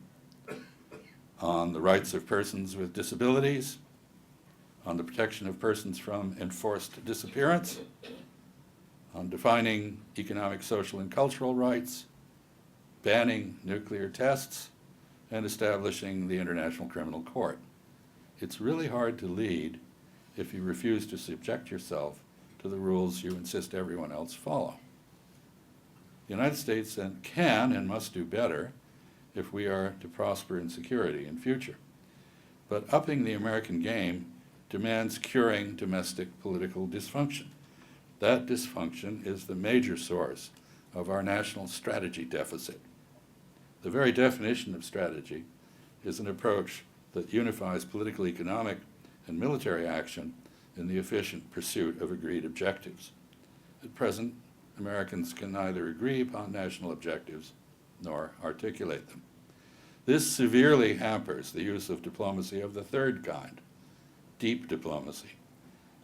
on the rights of persons with disabilities, on the protection of persons from enforced disappearance, on defining economic, social, and cultural rights, banning nuclear tests, and establishing the International Criminal Court. It's really hard to lead if you refuse to subject yourself to the rules you insist everyone else follow. The United States can and must do better if we are to prosper in security in future. But upping the American game demands curing domestic political dysfunction. That dysfunction is the major source of our national strategy deficit. The very definition of strategy is an approach that unifies political, economic, and military action in the efficient pursuit of agreed objectives. At present, Americans can neither agree upon national objectives nor articulate them. This severely hampers the use of diplomacy of the third kind, deep diplomacy,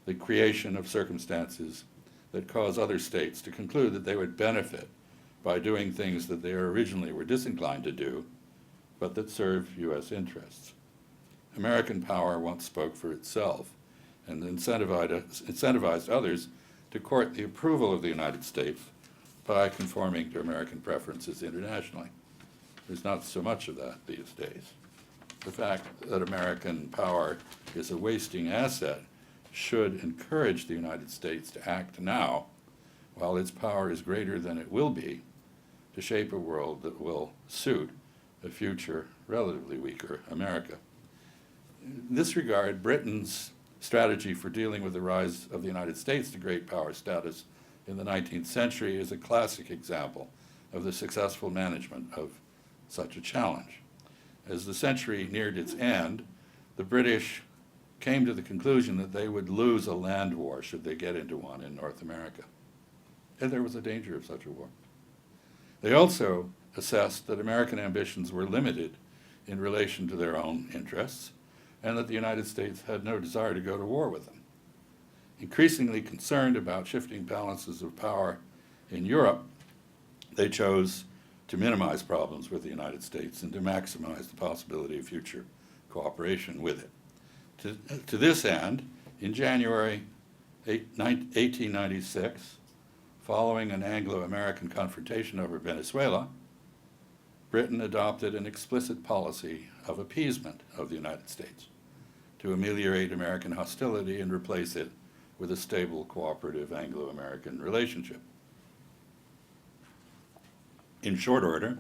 the creation of circumstances that cause other states to conclude that they would benefit by doing things that they originally were disinclined to do, but that serve U.S. interests. American power once spoke for itself and incentivized others to court the approval of the United States by conforming to American preferences internationally. There's not so much of that these days. The fact that American power is a wasting asset should encourage the United States to act now, while its power is greater than it will be, to shape a world that will suit a future relatively weaker America. In this regard, Britain's strategy for dealing with the rise of the United States to great power status in the 19th century is a classic example of the successful management of such a challenge. As the century neared its end, the British came to the conclusion that they would lose a land war should they get into one in North America. And there was a danger of such a war. They also assessed that American ambitions were limited in relation to their own interests, and that the United States had no desire to go to war with them. Increasingly concerned about shifting balances of power in Europe, they chose to minimize problems with the United States and to maximize the possibility of future cooperation with it. To this end, in January 1896, following an Anglo-American confrontation over Venezuela, Britain adopted an explicit policy of appeasement of the United States to ameliorate American hostility and replace it with a stable, cooperative Anglo-American relationship. In short order,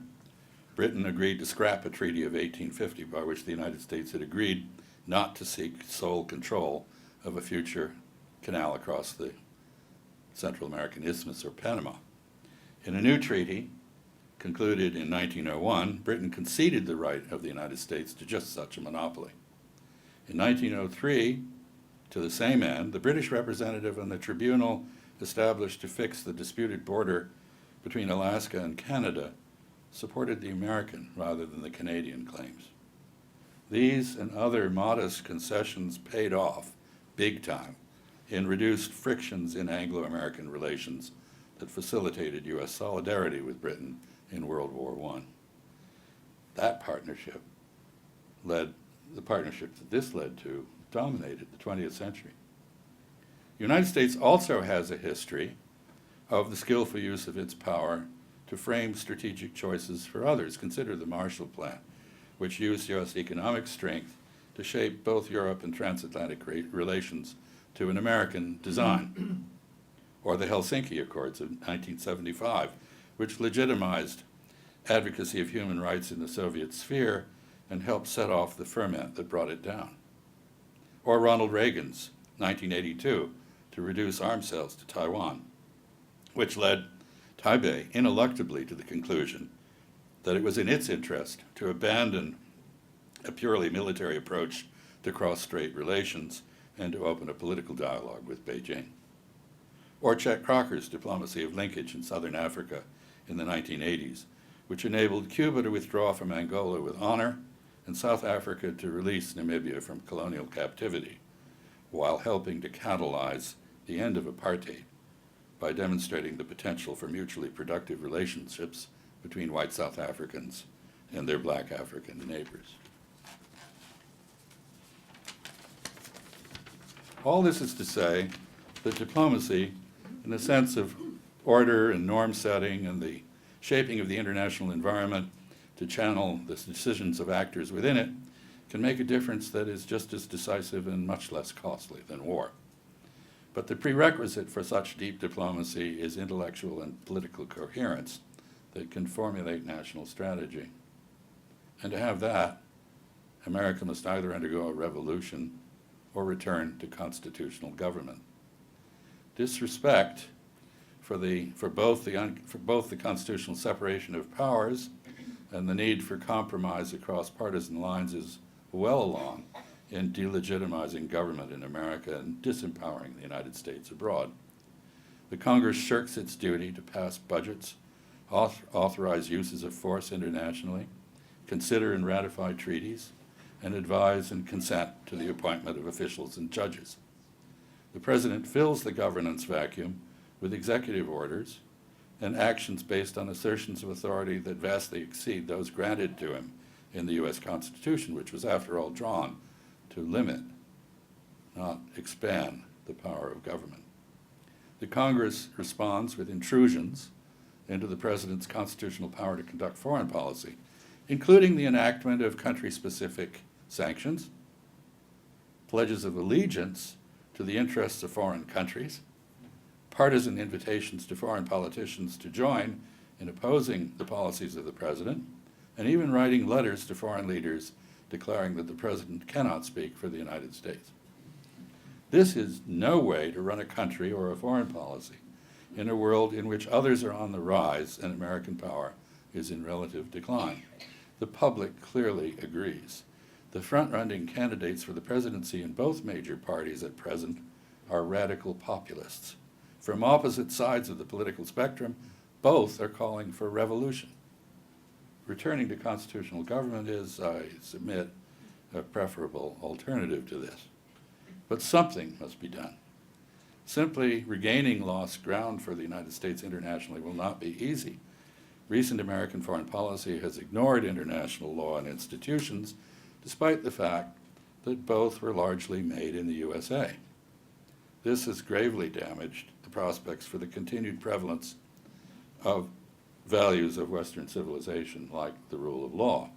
Britain agreed to scrap a treaty of 1850 by which the United States had agreed not to seek sole control of a future canal across the Central American Isthmus or Panama. In a new treaty, concluded in 1901, Britain conceded the right of the United States to just such a monopoly. In 1903, to the same end, the British representative on the tribunal established to fix the disputed border between Alaska and Canada supported the American rather than the Canadian claims. These and other modest concessions paid off big time in reduced frictions in Anglo-American relations that facilitated U.S. solidarity with Britain in World War I. That partnership the partnership that this led to dominated the 20th century. The United States also has a history of the skillful use of its power to frame strategic choices for others. Consider the Marshall Plan, which used U.S. economic strength to shape both Europe and transatlantic relations to an American design. Or the Helsinki Accords of 1975, which legitimized advocacy of human rights in the Soviet sphere and helped set off the ferment that brought it down. Or Ronald Reagan's 1982 to reduce arms sales to Taiwan, which led Taipei ineluctably to the conclusion that it was in its interest to abandon a purely military approach to cross-strait relations and to open a political dialogue with Beijing. Or Chet Crocker's diplomacy of linkage in southern Africa in the 1980s, which enabled Cuba to withdraw from Angola with honor and South Africa to release Namibia from colonial captivity, while helping to catalyze the end of apartheid by demonstrating the potential for mutually productive relationships between white South Africans and their black African neighbors. All this is to say that diplomacy, in the sense of order and norm setting and the shaping of the international environment to channel the decisions of actors within it, can make a difference that is just as decisive and much less costly than war. But the prerequisite for such deep diplomacy is intellectual and political coherence that can formulate national strategy. And to have that, America must either undergo a revolution or return to constitutional government. Disrespect for both the constitutional separation of powers and the need for compromise across partisan lines is well along in delegitimizing government in America and disempowering the United States abroad. The Congress shirks its duty to pass budgets, authorize uses of force internationally, consider and ratify treaties, and advise and consent to the appointment of officials and judges. The President fills the governance vacuum with executive orders and actions based on assertions of authority that vastly exceed those granted to him in the U.S. Constitution, which was, after all, drawn to limit, not expand, the power of government. The Congress responds with intrusions into the President's constitutional power to conduct foreign policy, including the enactment of country-specific sanctions, pledges of allegiance to the interests of foreign countries, partisan invitations to foreign politicians to join in opposing the policies of the President, and even writing letters to foreign leaders declaring that the President cannot speak for the United States. This is no way to run a country or a foreign policy in a world in which others are on the rise and American power is in relative decline. The public clearly agrees. The front-running candidates for the presidency in both major parties at present are radical populists. From opposite sides of the political spectrum, both are calling for revolution. Returning to constitutional government is, I submit, a preferable alternative to this. But something must be done. Simply regaining lost ground for the United States internationally will not be easy. Recent American foreign policy has ignored international law and institutions, despite the fact that both were largely made in the USA. This has gravely damaged the prospects for the continued prevalence of values of Western civilization, like the rule of law.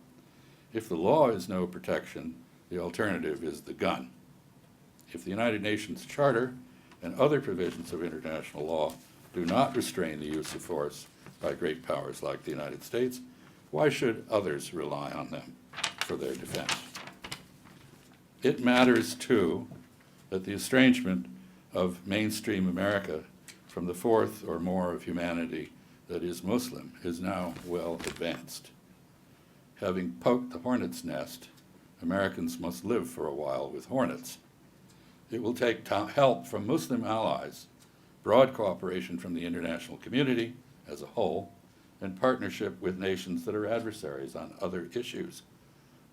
If the law is no protection, the alternative is the gun. If the United Nations Charter and other provisions of international law do not restrain the use of force by great powers like the United States, why should others rely on them for their defense? It matters, too, that the estrangement of mainstream America from the fourth or more of humanity that is Muslim is now well advanced. Having poked the hornet's nest, Americans must live for a while with hornets. It will take help from Muslim allies, broad cooperation from the international community as a whole, and partnership with nations that are adversaries on other issues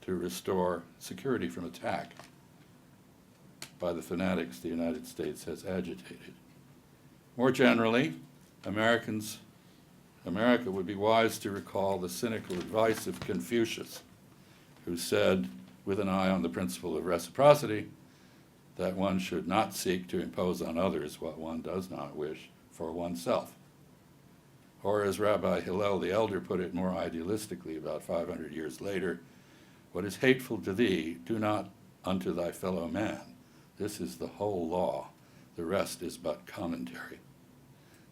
to restore security from attack by the fanatics the United States has agitated. More generally, America would be wise to recall the cynical advice of Confucius, who said, with an eye on the principle of reciprocity, that one should not seek to impose on others what one does not wish for oneself. Or as Rabbi Hillel the Elder put it more idealistically about 500 years later, what is hateful to thee, do not unto thy fellow man. This is the whole law. The rest is but commentary.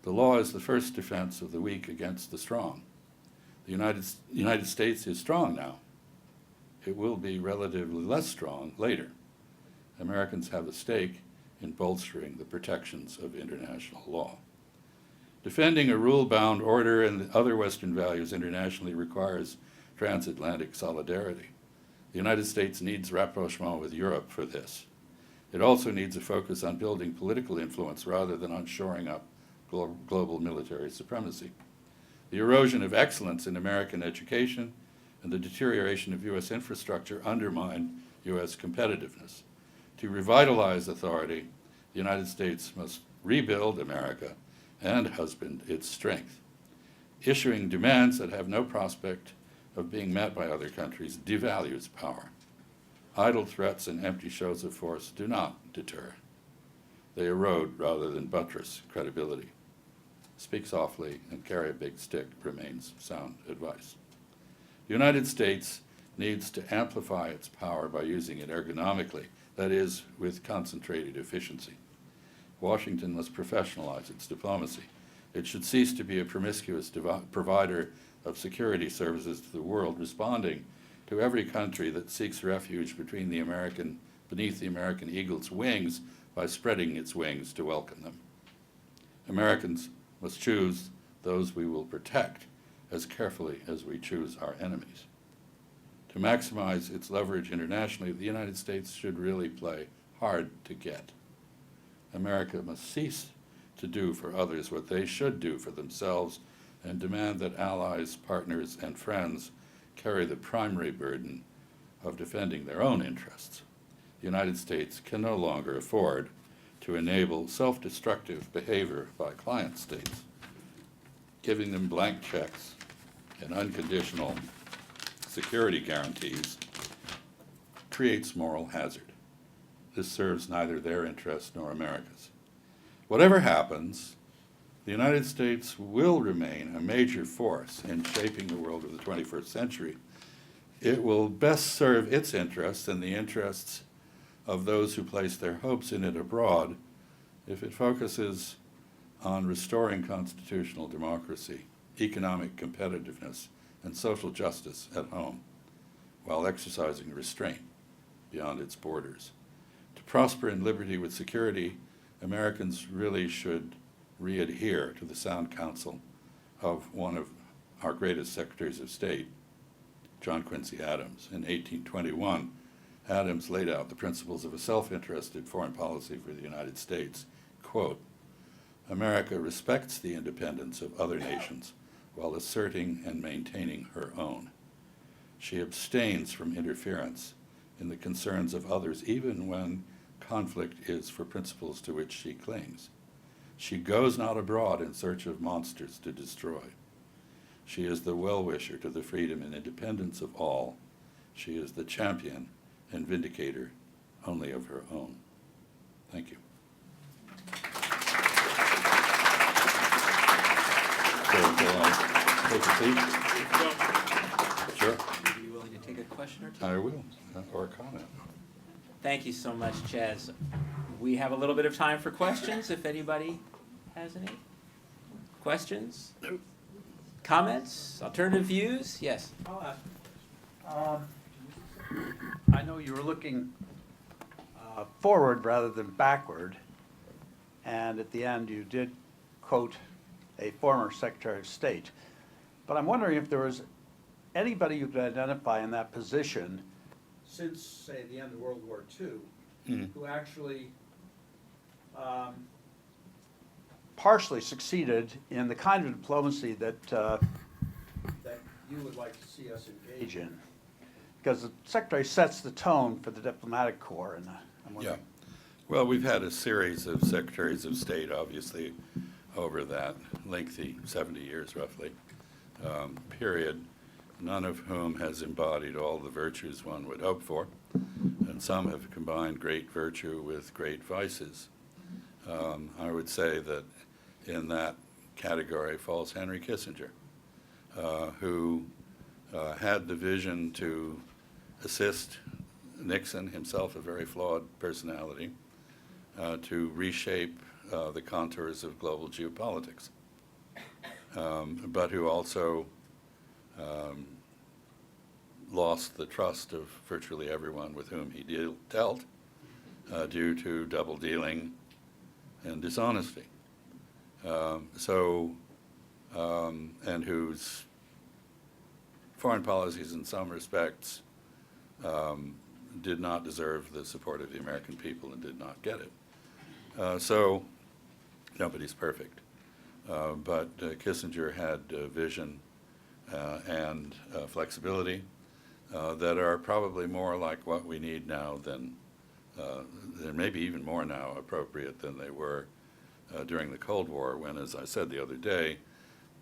The law is the first defense of the weak against the strong. The United States is strong now. It will be relatively less strong later. Americans have a stake in bolstering the protections of international law. Defending a rule-bound order and other Western values internationally requires transatlantic solidarity. The United States needs rapprochement with Europe for this. It also needs a focus on building political influence rather than on shoring up global military supremacy. The erosion of excellence in American education and the deterioration of U.S. infrastructure undermine U.S. competitiveness. To revitalize authority, the United States must rebuild America and husband its strength. Issuing demands that have no prospect of being met by other countries devalues power. Idle threats and empty shows of force do not deter. They erode rather than buttress credibility. Speak softly and carry a big stick remains sound advice. The United States needs to amplify its power by using it ergonomically, that is, with concentrated efficiency. Washington must professionalize its diplomacy. It should cease to be a promiscuous provider of security services to the world, responding to every country that seeks refuge beneath the American eagle's wings by spreading its wings to welcome them. Americans must choose those we will protect as carefully as we choose our enemies. To maximize its leverage internationally, the United States should really play hard to get. America must cease to do for others what they should do for themselves and demand that allies, partners, and friends carry the primary burden of defending their own interests. The United States can no longer afford to enable self-destructive behavior by client states. Giving them blank checks and unconditional security guarantees creates moral hazard. This serves neither their interest nor America's. Whatever happens, the United States will remain a major force in shaping the world of the 21st century. It will best serve its interests and the interests of those who place their hopes in it abroad if it focuses on restoring constitutional democracy, economic competitiveness, and social justice at home, while exercising restraint beyond its borders. To prosper in liberty with security, Americans really should re-adhere to the sound counsel of one of our greatest secretaries of state, John Quincy Adams. In 1821, Adams laid out the principles of a self-interested foreign policy for the United States. Quote, America respects the independence of other nations while asserting and maintaining her own. She abstains from interference in the concerns of others, even when conflict is for principles to which she clings. She goes not abroad in search of monsters to destroy. She is the well-wisher to the freedom and independence of all. She is the champion and vindicator only of her own. Thank you. Take a seat. Sure. Are you willing to take a question or two? I will, or a comment. Thank you so much, Chaz. We have a little bit of time for questions, if anybody has any. Questions? Comments? Alternative views? Yes. I'll ask. I know you were looking forward rather than backward, and at the end you did quote a former Secretary of State. But I'm wondering if there was anybody you could identify in that position since, say, the end of World War II, who actually partially succeeded in the kind of diplomacy that that you would like to see us engage in. Because the Secretary sets the tone for the diplomatic corps, and I'm wondering. Yeah. Well, we've had a series of Secretaries of State, obviously, over that lengthy 70 years, roughly, period, none of whom has embodied all the virtues one would hope for. and some have combined great virtue with great vices. I would say that in that category falls Henry Kissinger, who had the vision to assist Nixon, himself a very flawed personality, to reshape the contours of global geopolitics, but who also lost the trust of virtually everyone with whom he dealt due to double dealing and dishonesty. And whose foreign policies in some respects did not deserve the support of the American people and did not get it. So nobody's perfect. But Kissinger had vision and flexibility that are probably more like what we need now than, they're maybe even more now appropriate than they were during the Cold War, when, as I said the other day,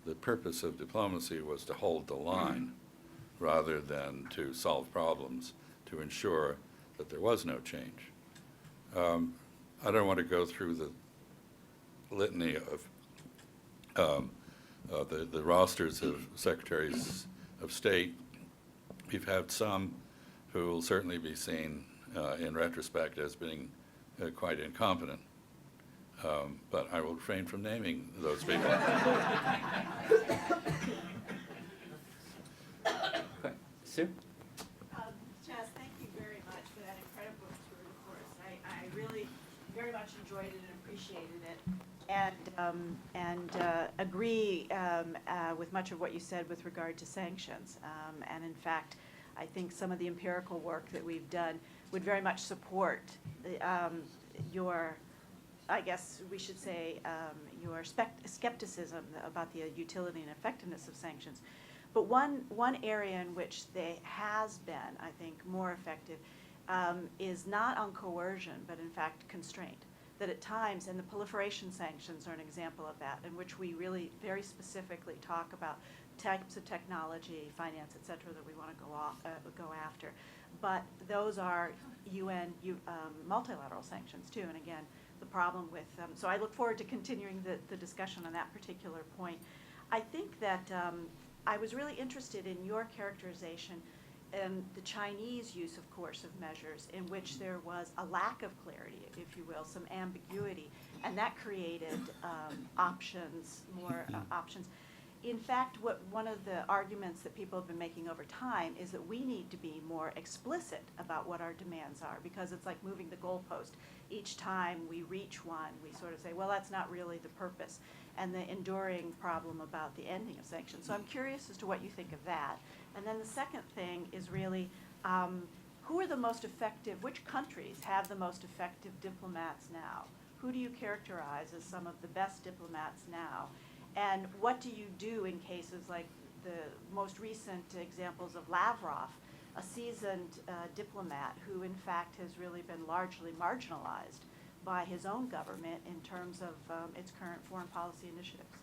the purpose of diplomacy was to hold the line rather than to solve problems, to ensure that there was no change. I don't want to go through the litany of the rosters of secretaries of state. We've had some who will certainly be seen in retrospect as being quite incompetent. But I will refrain from naming those people. Okay. Sue? Chaz, thank you very much for that incredible tour de force. I really very much enjoyed it and appreciated it, and agree with much of what you said with regard to sanctions. And in fact, I think some of the empirical work that we've done would very much support your, I guess we should say, your skepticism about the utility and effectiveness of sanctions. But one area in which they has been, I think, more effective is not on coercion, but in fact constraint. That at times, and the proliferation sanctions are an example of that, in which we really very specifically talk about types of technology, finance, et cetera, that we want to go after. But those are UN multilateral sanctions too, and again, the problem with so I look forward to continuing the discussion on that particular point. I think that I was really interested in your characterization and the Chinese use of coercive measures, in which there was a lack of clarity, if you will, some ambiguity, and that created options, more options. In fact, one of the arguments that people have been making over time is that we need to be more explicit about what our demands are, because it's like moving the goalpost. Each time we reach one, we sort of say, well, that's not really the purpose, and the enduring problem about the ending of sanctions. So I'm curious as to what you think of that. And then the second thing is really, who are the most effective, which countries have the most effective diplomats now? Who do you characterize as some of the best diplomats now? And what do you do in cases like the most recent examples of Lavrov, a seasoned diplomat who in fact has really been largely marginalized by his own government in terms of its current foreign policy initiatives?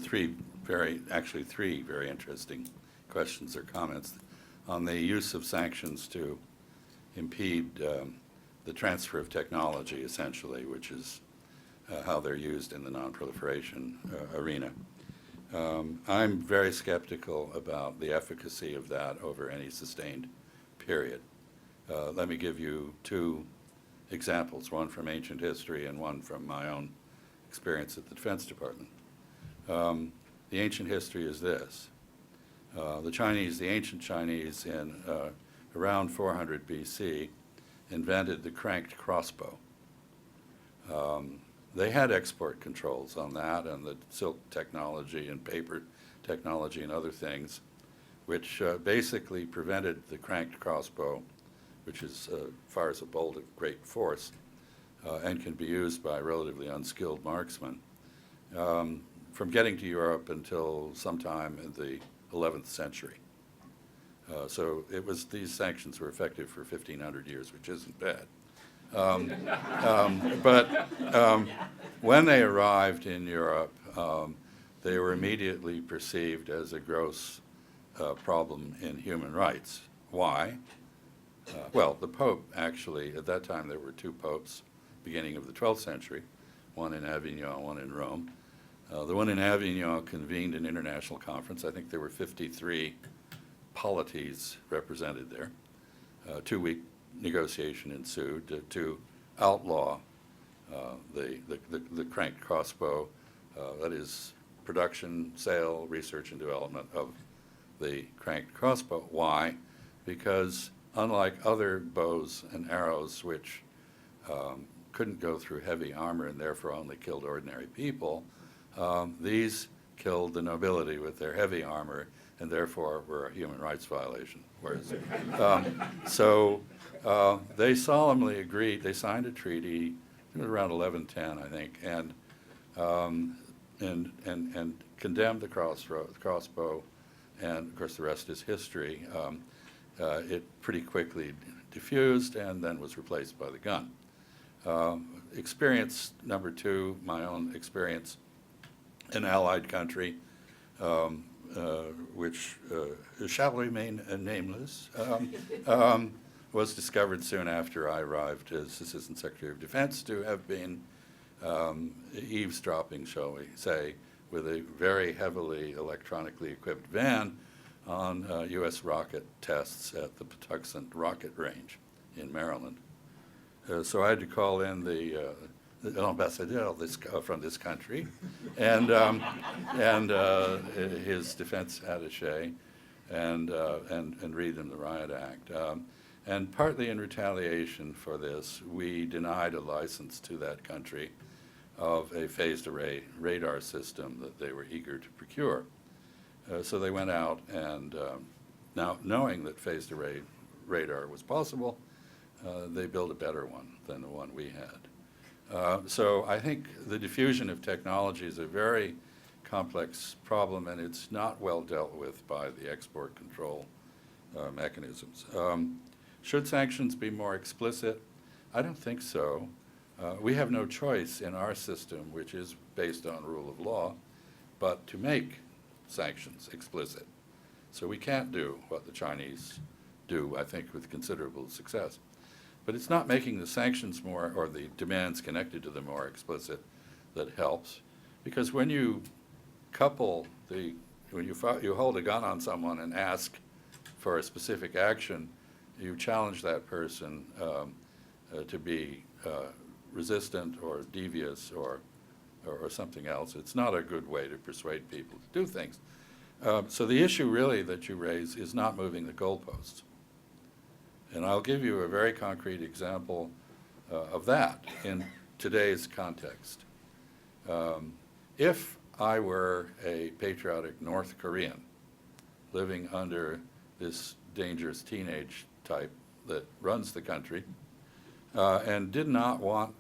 Three very interesting questions or comments on the use of sanctions to impede the transfer of technology, essentially, which is how they're used in the non-proliferation arena. I'm very skeptical about the efficacy of that over any sustained period. Let me give you two examples, one from ancient history and one from my own experience at the Defense Department. The ancient history is this. The ancient Chinese in around 400 BC invented the cranked crossbow. They had export controls on that and the silk technology and paper technology and other things, which basically prevented the cranked crossbow, which is fires a bolt of great force and can be used by relatively unskilled marksmen, from getting to Europe until sometime in the 11th century. So these sanctions were effective for 1,500 years, which isn't bad. But when they arrived in Europe, they were immediately perceived as a gross problem in human rights. Why? Well, the Pope, actually, at that time there were two popes, beginning of the 12th century, one in Avignon, one in Rome. The one in Avignon convened an international conference. I think there were 53 polities represented there. A 2-week negotiation ensued to outlaw the cranked crossbow, that is, production, sale, research, and development of the cranked crossbow. Why? Because unlike other bows and arrows, which couldn't go through heavy armor and therefore only killed ordinary people, these killed the nobility with their heavy armor and therefore were a human rights violation. Whereas, they solemnly agreed. They signed a treaty. It was around 1110, I think, and condemned the crossbow. And of course, the rest is history. It pretty quickly diffused and then was replaced by the gun. Experience number 2, my own experience, an allied country, which shall remain nameless, was discovered soon after I arrived as Assistant Secretary of Defense to have been eavesdropping, shall we say, with a very heavily electronically equipped van on U.S. rocket tests at the Patuxent Rocket Range in Maryland. So I had to call in the ambassador from this country and his defense attaché and read them the Riot Act. And partly in retaliation for this, we denied a license to that country of a phased array radar system that they were eager to procure. So they went out and now knowing that phased array radar was possible, they built a better one than the one we had. So I think the diffusion of technology is a very complex problem, and it's not well dealt with by the export control mechanisms. Should sanctions be more explicit? I don't think so. We have no choice in our system, which is based on rule of law, but to make sanctions explicit. So we can't do what the Chinese do, I think, with considerable success. But it's not making the sanctions more, or the demands connected to them more explicit, that helps. Because when you couple when you hold a gun on someone and ask for a specific action, you challenge that person to be resistant or devious or something else. It's not a good way to persuade people to do things. So the issue really that you raise is not moving the goalposts. And I'll give you a very concrete example of that in today's context. If I were a patriotic North Korean living under this dangerous teenage type that runs the country and did not want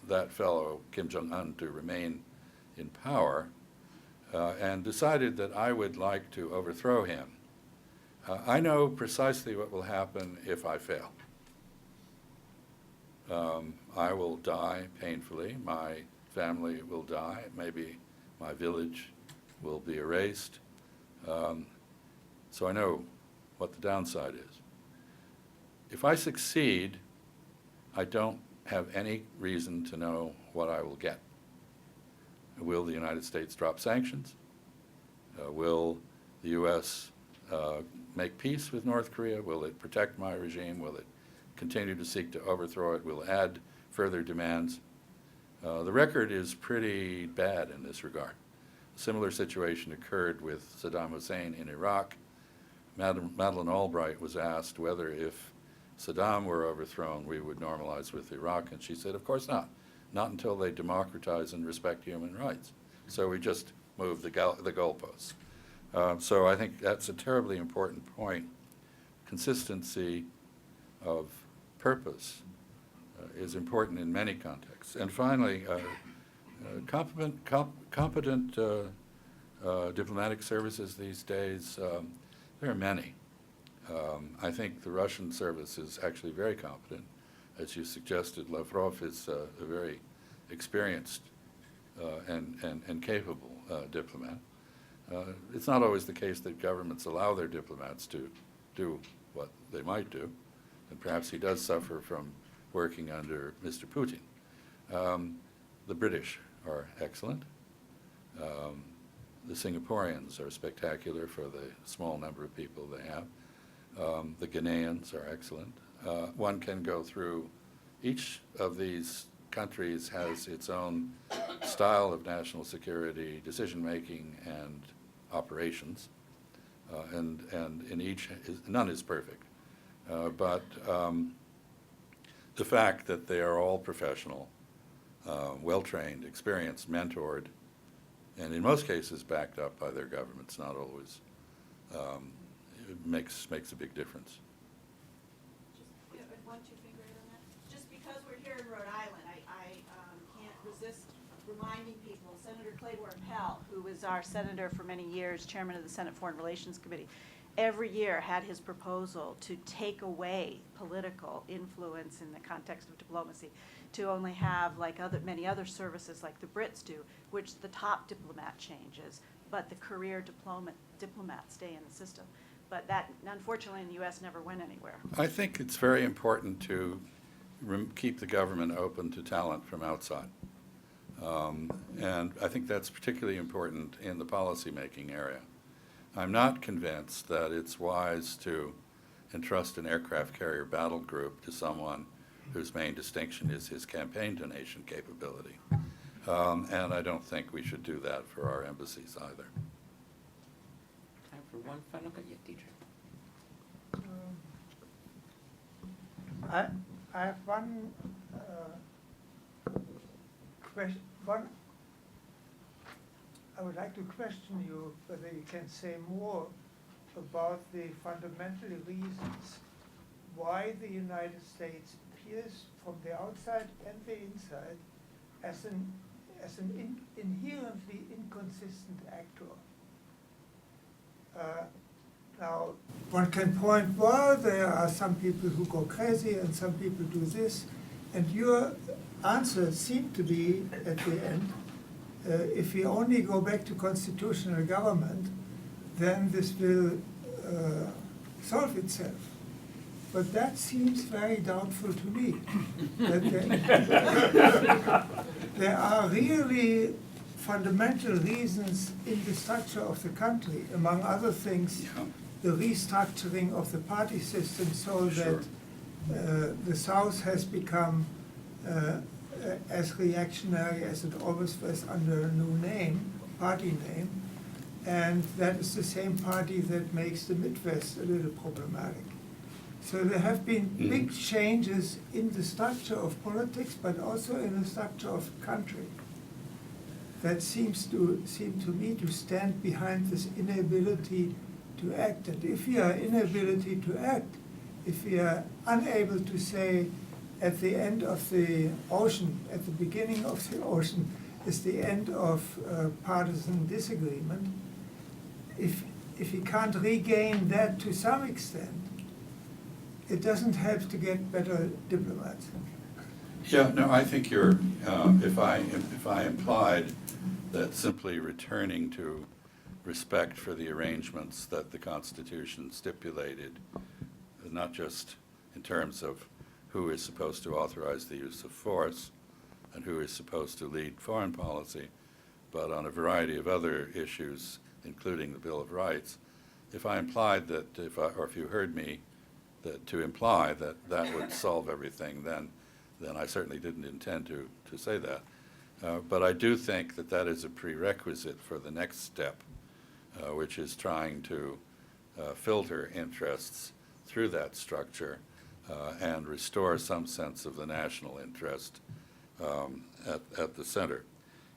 that fellow Kim Jong-un to remain in power and decided that I would like to overthrow him, I know precisely what will happen if I fail. I will die painfully. My family will die. Maybe my village will be erased. So I know what the downside is. If I succeed, I don't have any reason to know what I will get. Will the United States drop sanctions? Will the U.S. Make peace with North Korea? Will it protect my regime? Will it continue to seek to overthrow it? Will it add further demands? The record is pretty bad in this regard. A similar situation occurred with Saddam Hussein in Iraq. Madeleine Albright was asked whether if Saddam were overthrown, we would normalize with Iraq, and she said, of course not. Not until they democratize and respect human rights. So we just moved the goalposts. So I think that's a terribly important point. Consistency of purpose is important in many contexts. And finally, competent diplomatic services these days, there are many. I think the Russian service is actually very competent. As you suggested, Lavrov is a very experienced and capable diplomat. It's not always the case that governments allow their diplomats to do what they might do. and perhaps he does suffer from working under Mr. Putin. The British are excellent. The Singaporeans are spectacular for the small number of people they have. The Ghanaians are excellent. One can go through, each of these countries has its own style of national security decision-making and operations, and in each, none is perfect. But the fact that they are all professional, well-trained, experienced, mentored, and in most cases backed up by their governments, not always, it makes a big difference. Just one, two finger on that. Just because we're here in Rhode Island, I can't resist reminding people, Senator Claiborne Pell, who was our senator for many years, chairman of the Senate Foreign Relations Committee, every year had his proposal to take away political influence in the context of diplomacy, to only have, like many other services like the Brits do, which the top diplomat changes, but the career diplomats stay in the system. But that, unfortunately, in the U.S. never went anywhere. I think it's very important to keep the government open to talent from outside. And I think that's particularly important in the policymaking area. I'm not convinced that it's wise to entrust an aircraft carrier battle group to someone whose main distinction is his campaign donation capability. And I don't think we should do that for our embassies either. Time for one final, yeah, Dietrich. I have one question. I would like to question you whether you can say more about the fundamental reasons why the United States appears from the outside and the inside as an inherently inconsistent actor. Now, one can point, well, there are some people who go crazy and some people do this, and your answer seemed to be, at the end, if we only go back to constitutional government, then this will solve itself. But that seems very doubtful to me. That there are really fundamental reasons in the structure of the country, among other things, Yeah. the restructuring of the party system so Sure. that the South has become as reactionary as it always was under a new name, party name, and that is the same party that makes the Midwest a little problematic. So there have been big changes in the structure of politics, but also in the structure of the country. That seem to me to stand behind this inability to act. And if we are inability to act, if we are unable to say at the end of the ocean, at the beginning of the ocean, is the end of partisan disagreement, if we can't regain that to some extent, it doesn't help to get better diplomats. Yeah, no, I think you're, if I implied that simply returning to respect for the arrangements that the Constitution stipulated, not just in terms of who is supposed to authorize the use of force and who is supposed to lead foreign policy, but on a variety of other issues, including the Bill of Rights, if I implied that, or if you heard me, to imply that that would solve everything, then I certainly didn't intend to say that. But I do think that that is a prerequisite for the next step, which is trying to filter interests through that structure and restore some sense of the national interest at the center.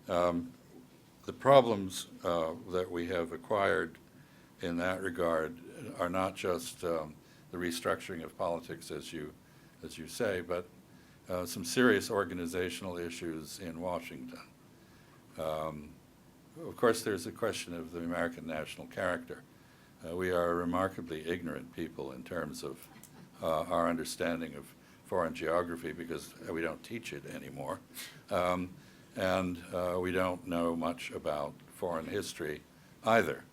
The problems that we have acquired in that regard are not just the restructuring of politics, as you say, but some serious organizational issues in Washington. Of course, there's a question of the American national character. We are a remarkably ignorant people in terms of our understanding of foreign geography because we don't teach it anymore. And we don't know much about foreign history either.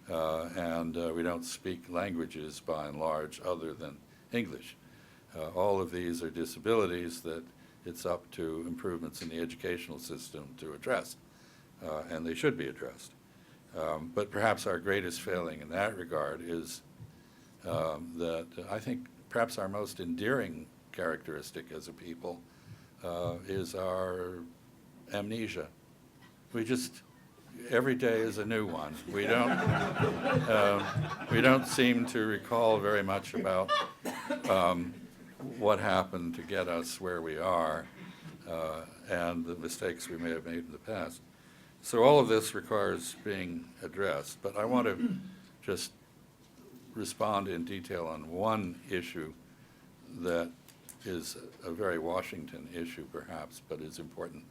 And we don't speak languages by and large other than English. All of these are disabilities that it's up to improvements in the educational system to address, and they should be addressed. But perhaps our greatest failing in that regard is that I think perhaps our most endearing characteristic as a people is our amnesia. We just, every day is a new one. We don't seem to recall very much about what happened to get us where we are and the mistakes we may have made in the past. So all of this requires being addressed, but I want to just respond in detail on one issue that is a very Washington issue perhaps, but is important.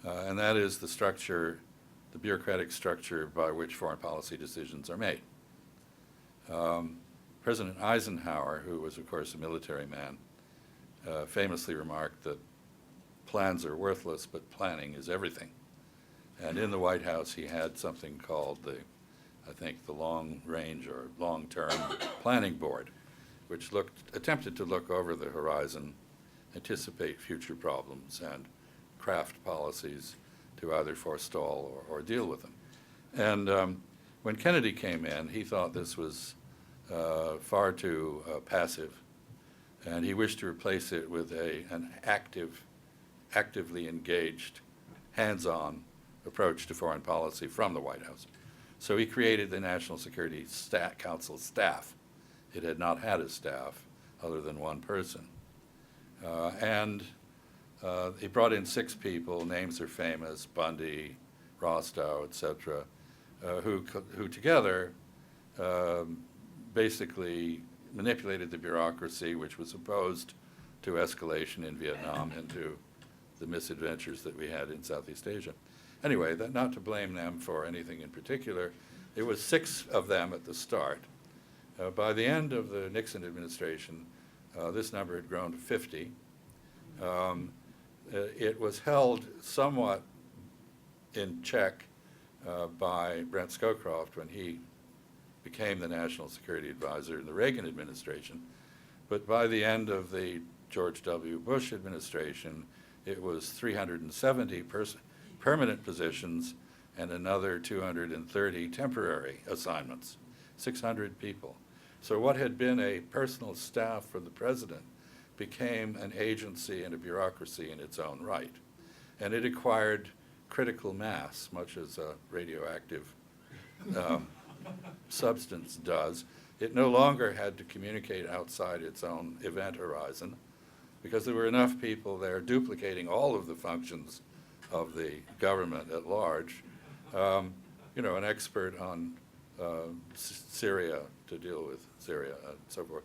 And that is the structure, the bureaucratic structure by which foreign policy decisions are made. President Eisenhower, who was of course a military man, famously remarked that plans are worthless, but planning is everything. And in the White House, he had something called I think the Long Range or Long-Term Planning Board, which attempted to look over the horizon, anticipate future problems, and craft policies to either forestall or deal with them. And when Kennedy came in, he thought this was far too passive, and he wished to replace it with an actively engaged, hands-on approach to foreign policy from the White House. So he created the National Security Council staff. It had not had a staff other than one person. And he brought in 6 people, names are famous, Bundy, Rostow, etc., who together basically manipulated the bureaucracy, which was opposed to escalation in Vietnam and to the misadventures that we had in Southeast Asia. Anyway, not to blame them for anything in particular. It was 6 of them at the start. By the end of the Nixon administration, this number had grown to 50. It was held somewhat in check by Brent Scowcroft when he became the National Security Advisor in the Reagan administration. But by the end of the George W. Bush administration, it was 370 permanent positions and another 230 temporary assignments, 600 people. So what had been a personal staff for the president became an agency and a bureaucracy in its own right. And it acquired critical mass, much as a radioactive substance does. It no longer had to communicate outside its own event horizon because there were enough people there duplicating all of the functions of the government at large. An expert on Syria to deal with Syria and so forth.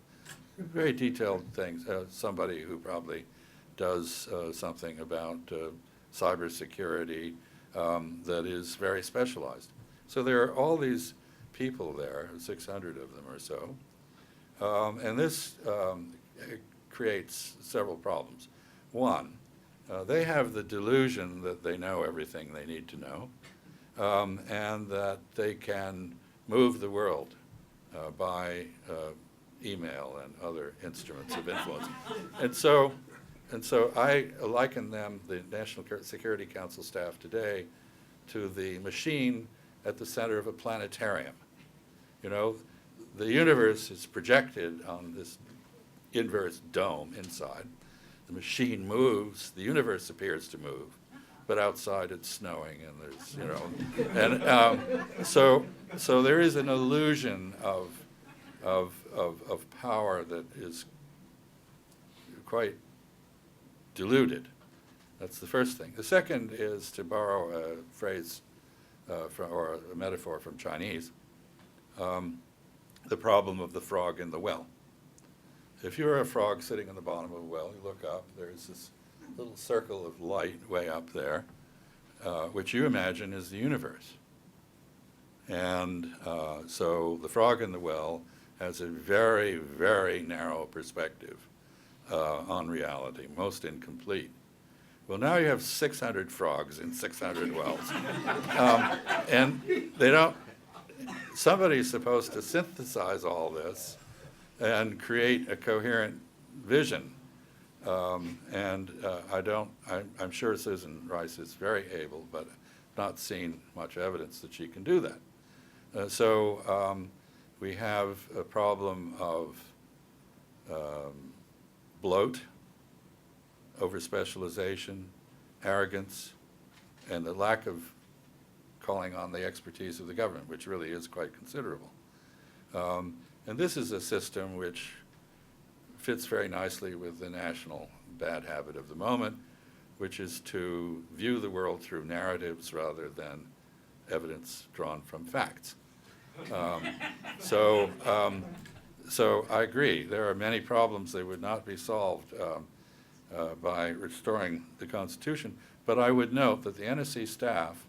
Very detailed things. Somebody who probably does something about cybersecurity that is very specialized. So there are all these people there, 600 of them or so, and this creates several problems. One, they have the delusion that they know everything they need to know, and that they can move the world by email and other instruments of influence. And so I liken them, the National Security Council staff today, to the machine at the center of a planetarium. The universe is projected on this inverse dome inside. The machine moves, the universe appears to move, but outside it's snowing and there's, and so there is an illusion of power that is quite diluted. That's the first thing. The second is, to borrow a phrase or a metaphor from Chinese, the problem of the frog in the well. If you're a frog sitting in the bottom of a well, you look up, there's this little circle of light way up there, which you imagine is the universe. And so the frog in the well has a very, very narrow perspective on reality, most incomplete. Well, now you have 600 frogs in 600 wells. And somebody's supposed to synthesize all this and create a coherent vision. I'm sure Susan Rice is very able, but not seen much evidence that she can do that. We have a problem of bloat, over-specialization, arrogance, and the lack of calling on the expertise of the government, which really is quite considerable. And this is a system which fits very nicely with the national bad habit of the moment, which is to view the world through narratives rather than evidence drawn from facts. So I agree, there are many problems that would not be solved by restoring the Constitution, but I would note that the NSC staff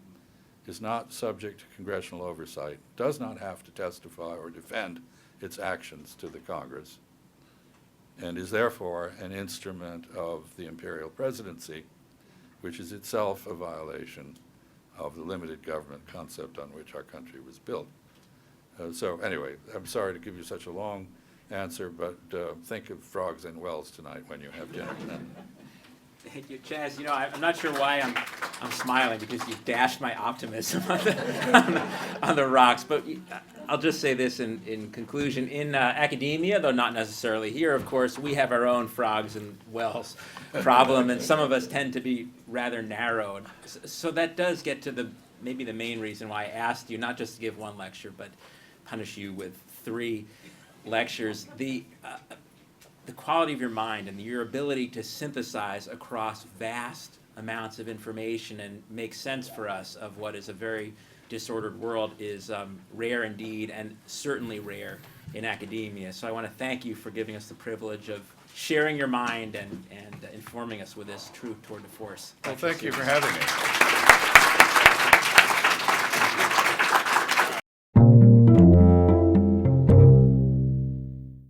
is not subject to congressional oversight, does not have to testify or defend its actions to the Congress, and is therefore an instrument of the imperial presidency, which is itself a violation of the limited government concept on which our country was built. So anyway, I'm sorry to give you such a long answer, but think of frogs in wells tonight when you have dinner. Thank you, Chaz. You know, I'm not sure why I'm smiling, because you dashed my optimism on the rocks. But I'll just say this in conclusion. In academia, though not necessarily here, of course, we have our own frogs and wells problem, and some of us tend to be rather narrowed. So that does get to maybe the main reason why I asked you not just to give one lecture, but punish you with 3 lectures. The quality of your mind and your ability to synthesize across vast amounts of information and make sense for us of what is a very disordered world is rare indeed, and certainly rare in academia. So I want to thank you for giving us the privilege of sharing your mind and informing us with this true tour de force. Well, thank you for having me.